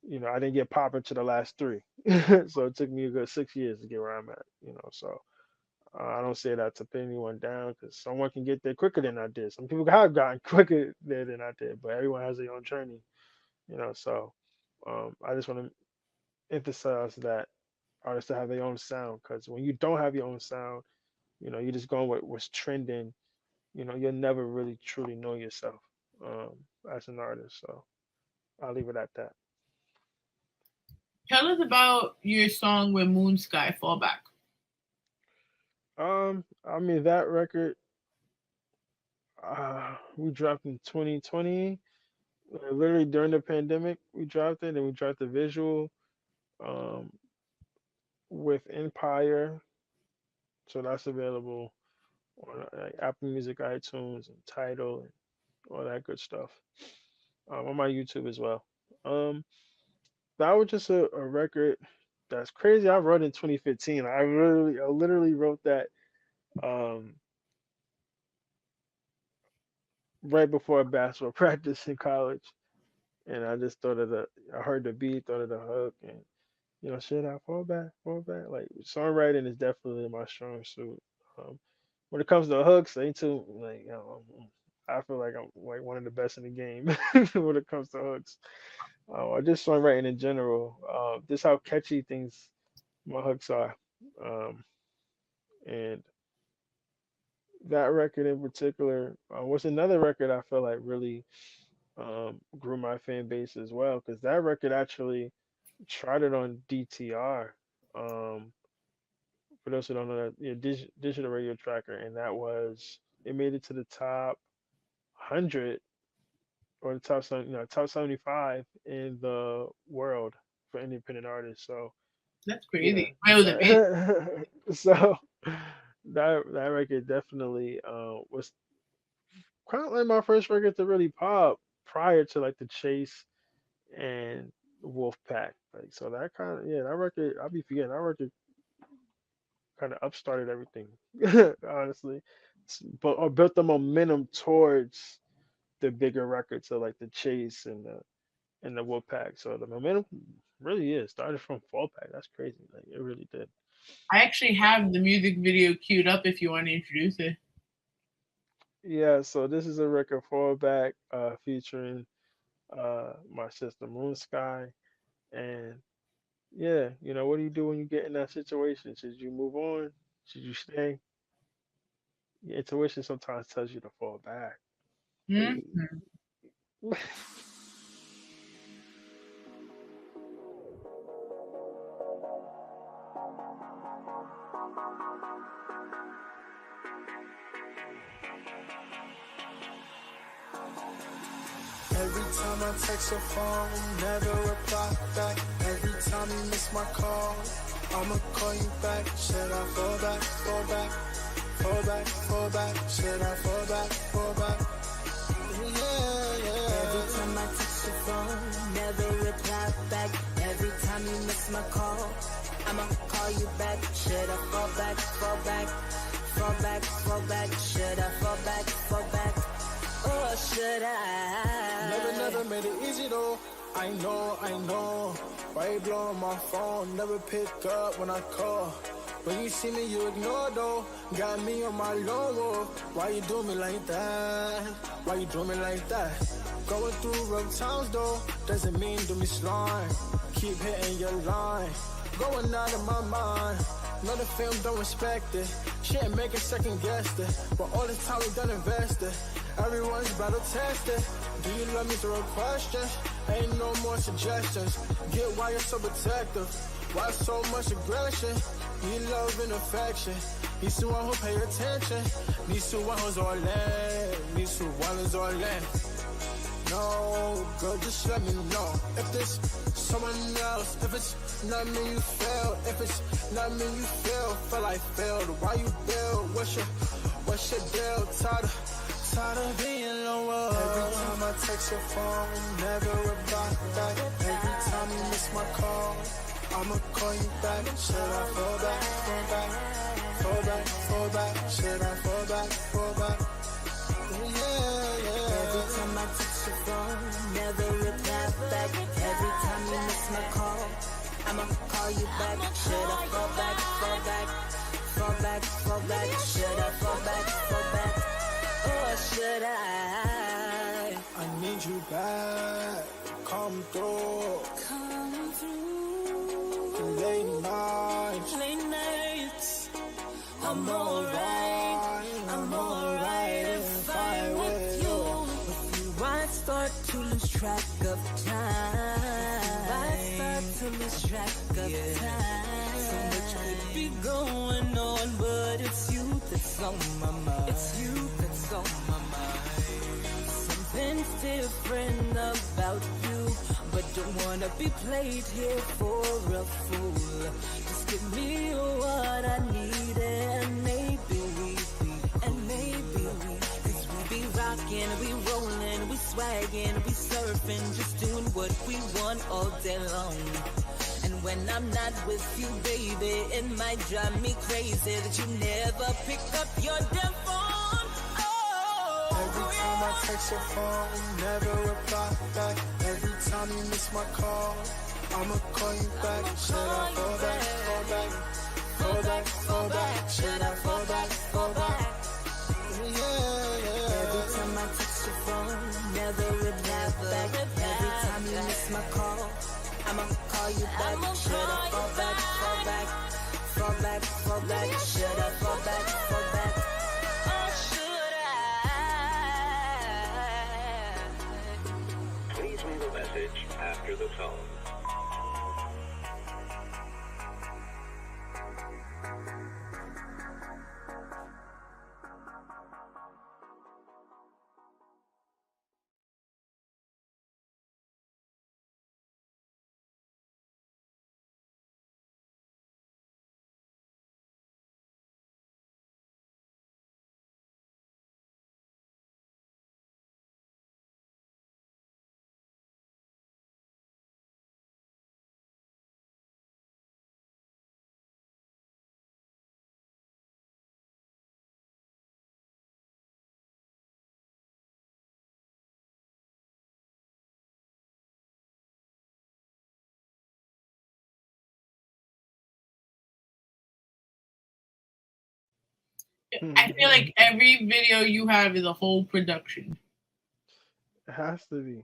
you know, I didn't get popping to the last three, so it took me a good 6 years to get where I'm at. You know, so I don't say that to put anyone down because someone can get there quicker than I did. Some people have gotten quicker there than I did, but everyone has their own journey. You know, so I just want to emphasize that artists to have their own sound because when you don't have your own sound, you know, you're just going with what's trending. You know, you'll never really truly know yourself um, as an artist. So I'll leave it at that. Tell us about your song with MoonSky, Fallback. I mean that record, we dropped in 2020, literally during the pandemic. We dropped it, and we dropped the visual um, with Empire, so that's available on Apple Music, iTunes, and Tidal, and all that good stuff. On my YouTube as well. Um, that was just a record that's crazy. I wrote in 2015. I literally wrote that um, right before basketball practice in college, and I just thought of I heard the beat, thought of the hook, and you know, should I fall back, fall back? Like songwriting is definitely my strong suit. Um, when it comes to hooks, ain't too like I feel like I'm like one of the best in the game when it comes to hooks. Or just songwriting in general. Just how catchy things my hooks are. Um, and that record in particular was another record I feel like really grew my fan base as well because that record actually tried it on DTR. Um, for those who don't know that, yeah, digital radio tracker, and it made it to the top 100 or the top 70, top 75 in the world for independent artists. So That's yeah, crazy. Where was it made? so That record definitely was kind of like my first record to really pop prior to like the Chase and Wolf Pack. Like so that kind of yeah that record I'll be forgetting that record kind of upstarted everything honestly, but or built the momentum towards the bigger records so like the Chase and the Wolf Pack. So the momentum really is started from Fall Pack. That's crazy. Like it really did. I actually have the music video queued up if you want to introduce it. Yeah, so this is a record Fallback featuring my sister MoonSky. And yeah, you know, what do you do when you get in that situation? Should you move on? Should you stay? Your intuition sometimes tells you to fall back. Hey. Mhm. Every time I text your phone, never reply back. Every time you miss my call, I'ma call you back. Should I fall back, fall back, fall back, fall back? Should I fall back, fall back? Yeah, yeah. Every time I text your phone, never reply back. Every time you miss my call, I'ma call you back. Should I fall back, fall back, fall back, fall back? Should I fall back, fall back? Or should I? Never made it easy though. I know. Why you blowing my phone? Never pick up when I call. When you see me, you ignore though. Got me on my lone wolf. Why you do me like that? Why you do me like that? Going through rough times though, doesn't mean do me slime. Keep hitting your line, going out of my mind. Know the film don't respect it. Shit making second guess it. But all this time we done invested. Everyone's battle tested. Do you love me through a question? Ain't no more suggestions. Get why you're so protective. Why so much aggression? Need love and affection. Need someone who pay attention. Need someone who's all in. Need someone who's all in. No, girl, just let me know if this someone else. If it's not me, you fail. If it's not me, you feel like failed. Why you build? What's your deal? Tired of being lower. Every time I text your phone, never reply back. Every time you miss my call, I'ma call you back. Should I fall back, fall back, fall back, fall back? Should I fall back, fall back? Yeah. Every time I text your phone, never reply back. Every time you miss my call, I'ma call you back. Should I fall back, fall back, fall back, fall back? Should I fall back, fall back? Or should I? I need you back. Come through. Come through. Late nights. I'm alright. I'm alright if I'm with you. With you, I start to lose track of time. I start to lose track of time. So much could be going on, but it's you that's on my mind. It's you that's on my mind. Something's different about you, but don't wanna be played here for a fool. Just give me what I need, and maybe we, cause we be rocking, we rolling, we swagging, we surfing, just doing what we want all day long. And when I'm not with you, baby, it might drive me crazy that you never pick up your damn phone. Every time I text your phone, never reply back. Every time you miss my call, I'ma call you back. Should I fall back, fall back, fall back, fall back? Should I fall back, fall back? Yeah. Every time I text your phone, never reply back. Every time you miss my call, I'ma call you back. Should I fall back, fall back, fall back, fall back? Should I fall back, fall back? Or should I? Please leave a message after the tone. I feel like every video you have is a whole production. It has to be.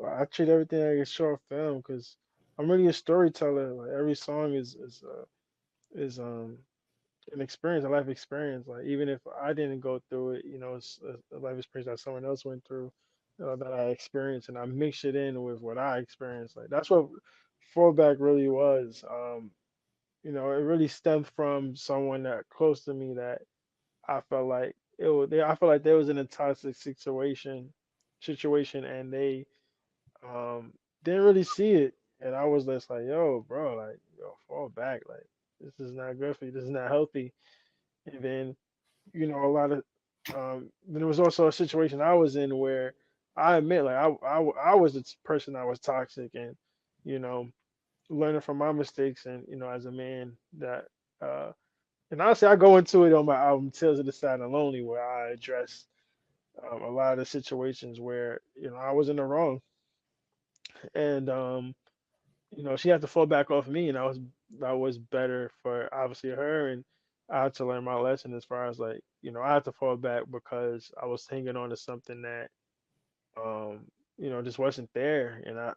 I treat everything like a short film because I'm really a storyteller. Like every song is an experience, a life experience. Like even if I didn't go through it, it's a life experience that someone else went through, that I experienced, and I mix it in with what I experienced. Like that's what Fallback really was. It really stemmed from someone that close to me that I felt like I felt like they was in a toxic situation, and they um didn't really see it, and I was just like, yo, bro, like, yo, fall back, like this is not good for you, this is not healthy. And then a lot of then there was also a situation I was in where I admit, like, I was the person that was toxic, and you know learning from my mistakes, and as a man that uh and honestly, I go into it on my album Tales of the Sad and Lonely, where I address a lot of the situations where I was in the wrong, and she had to fall back off me, and that was better for obviously her, and I had to learn my lesson as far as, like, I had to fall back because I was hanging on to something that um just wasn't there, and I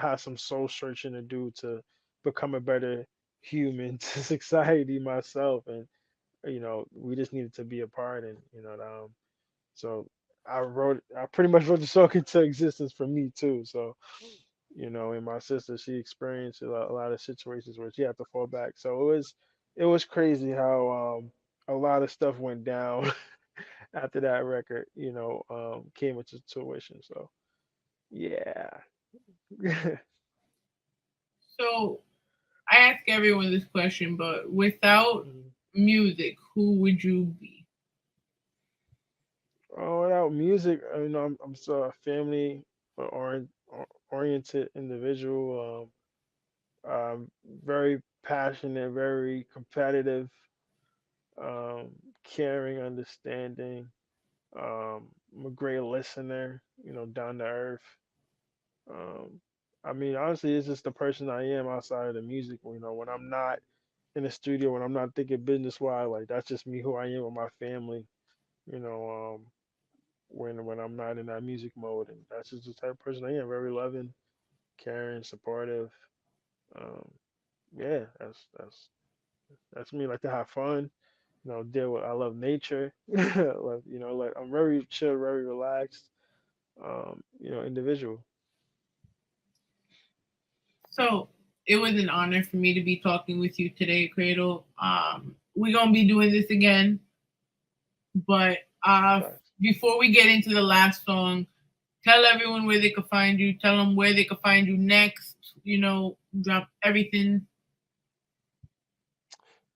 had some soul searching to do to become a better human to society myself, and we just needed to be apart, and so I pretty much wrote the song into existence for me too. So and my sister, she experienced a lot of situations where she had to fall back. So it was crazy how a lot of stuff went down after that record, came into tuition. So yeah. So I ask everyone this question, but without music, who would you be? Without music, I'm still a family oriented individual. Very passionate, very competitive, caring, understanding. I'm a great listener, down to earth. Um, I mean, honestly, it's just the person I am outside of the music. When I'm not in the studio, when I'm not thinking business wise, like that's just me, who I am with my family. You know, when I'm not in that music mode, and that's just the type of person I am. Very loving, caring, supportive. Um, yeah, that's me. Like to have fun. Deal with. I love nature. Like I'm very chill, very relaxed. Individual. So it was an honor for me to be talking with you today, Cradle. We're gonna be doing this again, but before we get into the last song, tell everyone where they could find you. Tell them where they could find you next. Drop everything.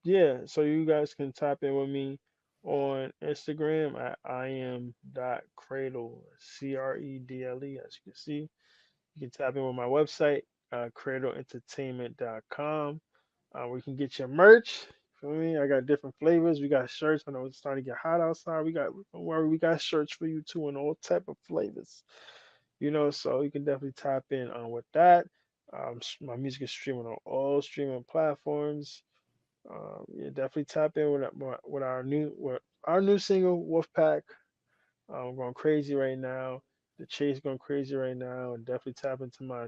Yeah, so you guys can tap in with me on Instagram at iam.credle, Credle, as you can see. You can tap in with my website, credleentertainment.com, where you can get your merch. Feel me? I got different flavors. We got shirts. When it's starting to get hot outside, don't worry, we got shirts for you too in all type of flavors. So you can definitely tap in with that. My music is streaming on all streaming platforms. Yeah, definitely tap in with our new single Wolfpack. We're going crazy right now. The Chase going crazy right now, and definitely tap into my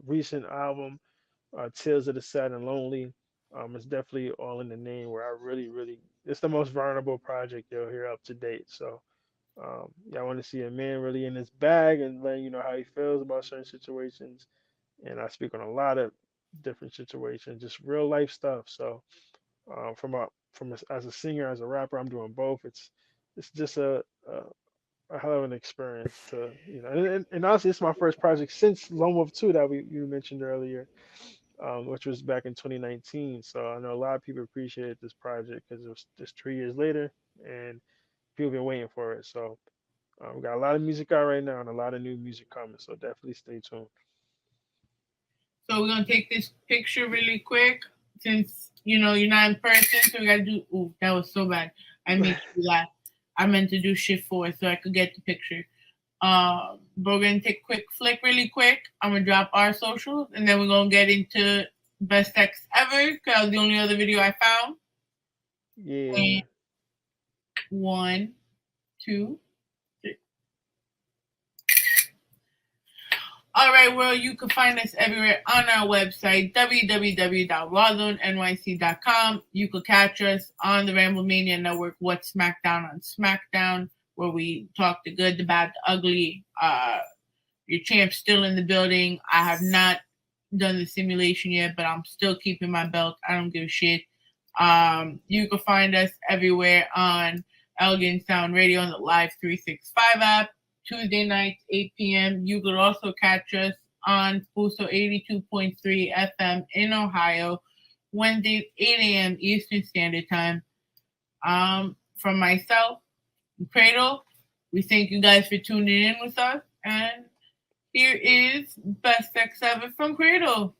recent album, Tales of the Sad and Lonely. It's definitely all in the name, where I really, really, it's the most vulnerable project you'll hear up to date. So yeah, I want to see a man really in his bag and letting you know how he feels about certain situations. And I speak on a lot of different situations, just real life stuff. So as a singer, as a rapper, I'm doing both. It's just a hell of an experience to and honestly, it's my first project since Lone Wolf 2 that you mentioned earlier, which was back in 2019. So I know a lot of people appreciated this project because it was just 3 years later, and people been waiting for it. So we got a lot of music out right now and a lot of new music coming. So definitely stay tuned. So we're gonna take this picture really quick since you're not in person. So we gotta do. Ooh, that was so bad. I made you laugh. I meant to do shift 4 so I could get the picture. But we're gonna take a quick flick really quick. I'm gonna drop our socials, and then we're gonna get into best text ever because that was the only other video I found. Yeah. And 1, 2, 3. All right, well, you can find us everywhere on our website, www.rawrzonenyc.com. You can catch us on the Ramblemania Network, What's SmackDown on SmackDown, where we talk the good, the bad, the ugly. Your champ's still in the building. I have not done the simulation yet, but I'm still keeping my belt. I don't give a shit. You can find us everywhere on Elegant Sound Radio on the Live 365 app. Tuesday nights, 8 p.m. You could also catch us on Fuso 82.3 FM in Ohio, Wednesdays, 8 a.m. Eastern Standard Time. From myself, Credle, we thank you guys for tuning in with us. And here is Best Sex Ever from Credle.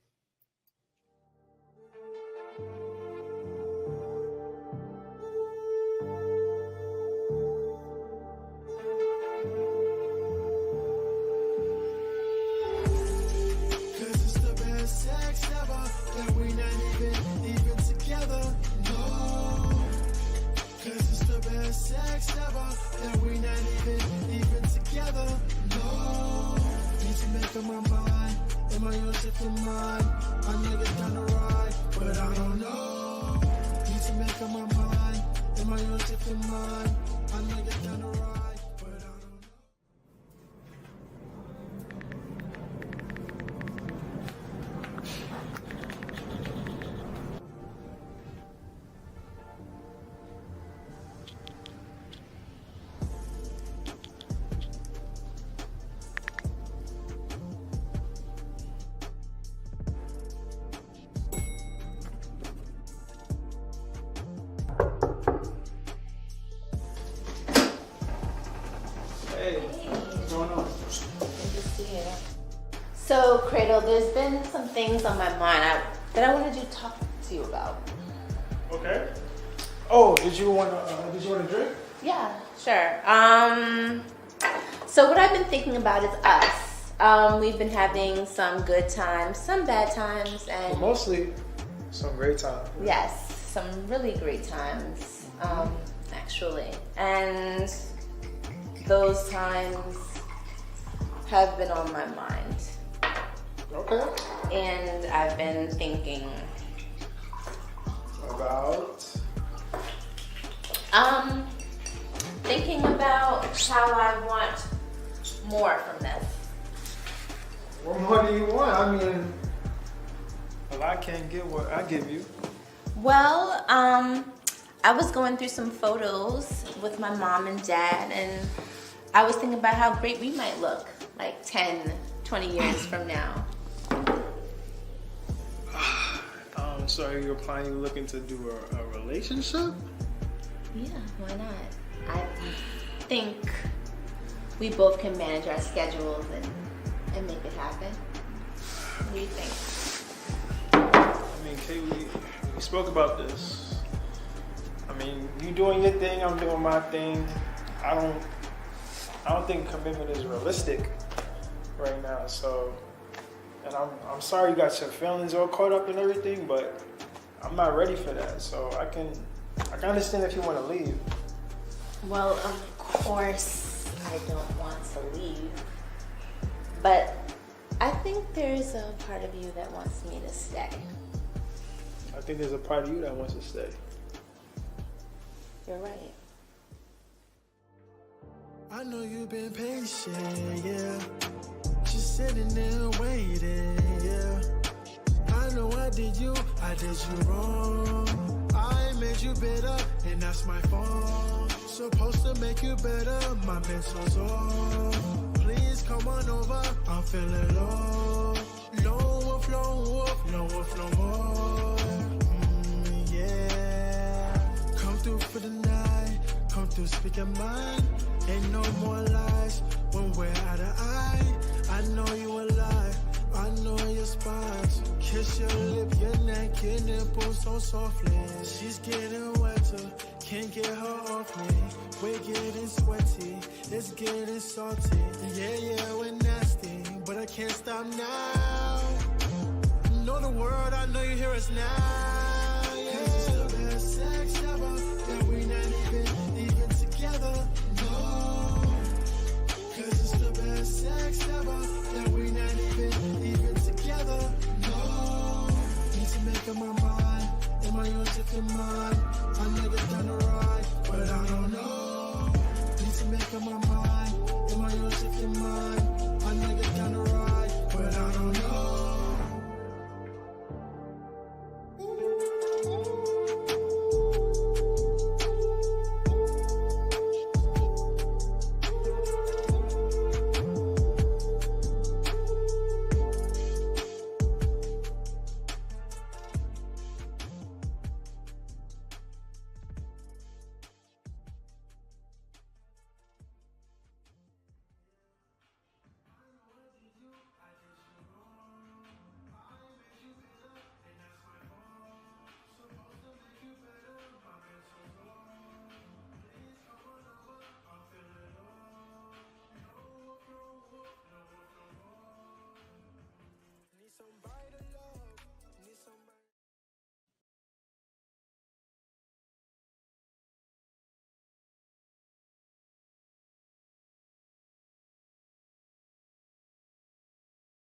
Sex ever, that we not even together, no. Cause it's the best sex ever, that we not even together, no. Need to make up my mind, am I yours if you're mine? I know you're down the ride, but I don't know. Need to make up my mind, am I yours if you're mine? I know you're down the ride, but I don't know. So, Credle, there's been some things on my mind that I wanted to talk to you about. Okay. Oh, did you want a drink? Yeah, sure. So what I've been thinking about is us. We've been having some good times, some bad times, and mostly some great times. Yes, some really great times, actually. And those times have been on my mind. Okay. And I've been thinking about thinking about how I want more from this. What more do you want? I mean, well, I can't get what I give you. Well, I was going through some photos with my mom and dad, and I was thinking about how great we might look like 10, 20 years from now. So you're looking to do a relationship? Yeah, why not? I think we both can manage our schedules and make it happen. What do you think? I mean, Kay, we spoke about this. I mean, you doing your thing, I'm doing my thing. I don't think commitment is realistic right now. So, and I'm sorry you got your feelings all caught up in everything, but I'm not ready for that. So I can understand if you want to leave. Well, of course I don't want to leave, but I think there's a part of you that wants me to stay. I think there's a part of you that wants to stay. You're right. I know you've been patient, yeah. Just sitting there waiting, yeah. I know I did you wrong. I made you bitter, and that's my fault. Supposed to make you better, my mental's off. Please come on over, I'm feeling low. Lone wolf, lone wolf, lone wolf, no more. Yeah. Come through for the night, come through, speak your mind. Ain't no more lies when we're out of eye. I know you alive, I know your spots. Kiss your lip, your neck, your nipples so softly. She's getting wetter, can't get her off me. We're getting sweaty, it's getting salty. Yeah, we're nasty, but I can't stop now. Know the world, I know you hear us now. Yeah. 'Cause it's the best sex ever. on my mind? Am I yours if you're mine? My niggas down the ride, but I don't know. Need some brighter love.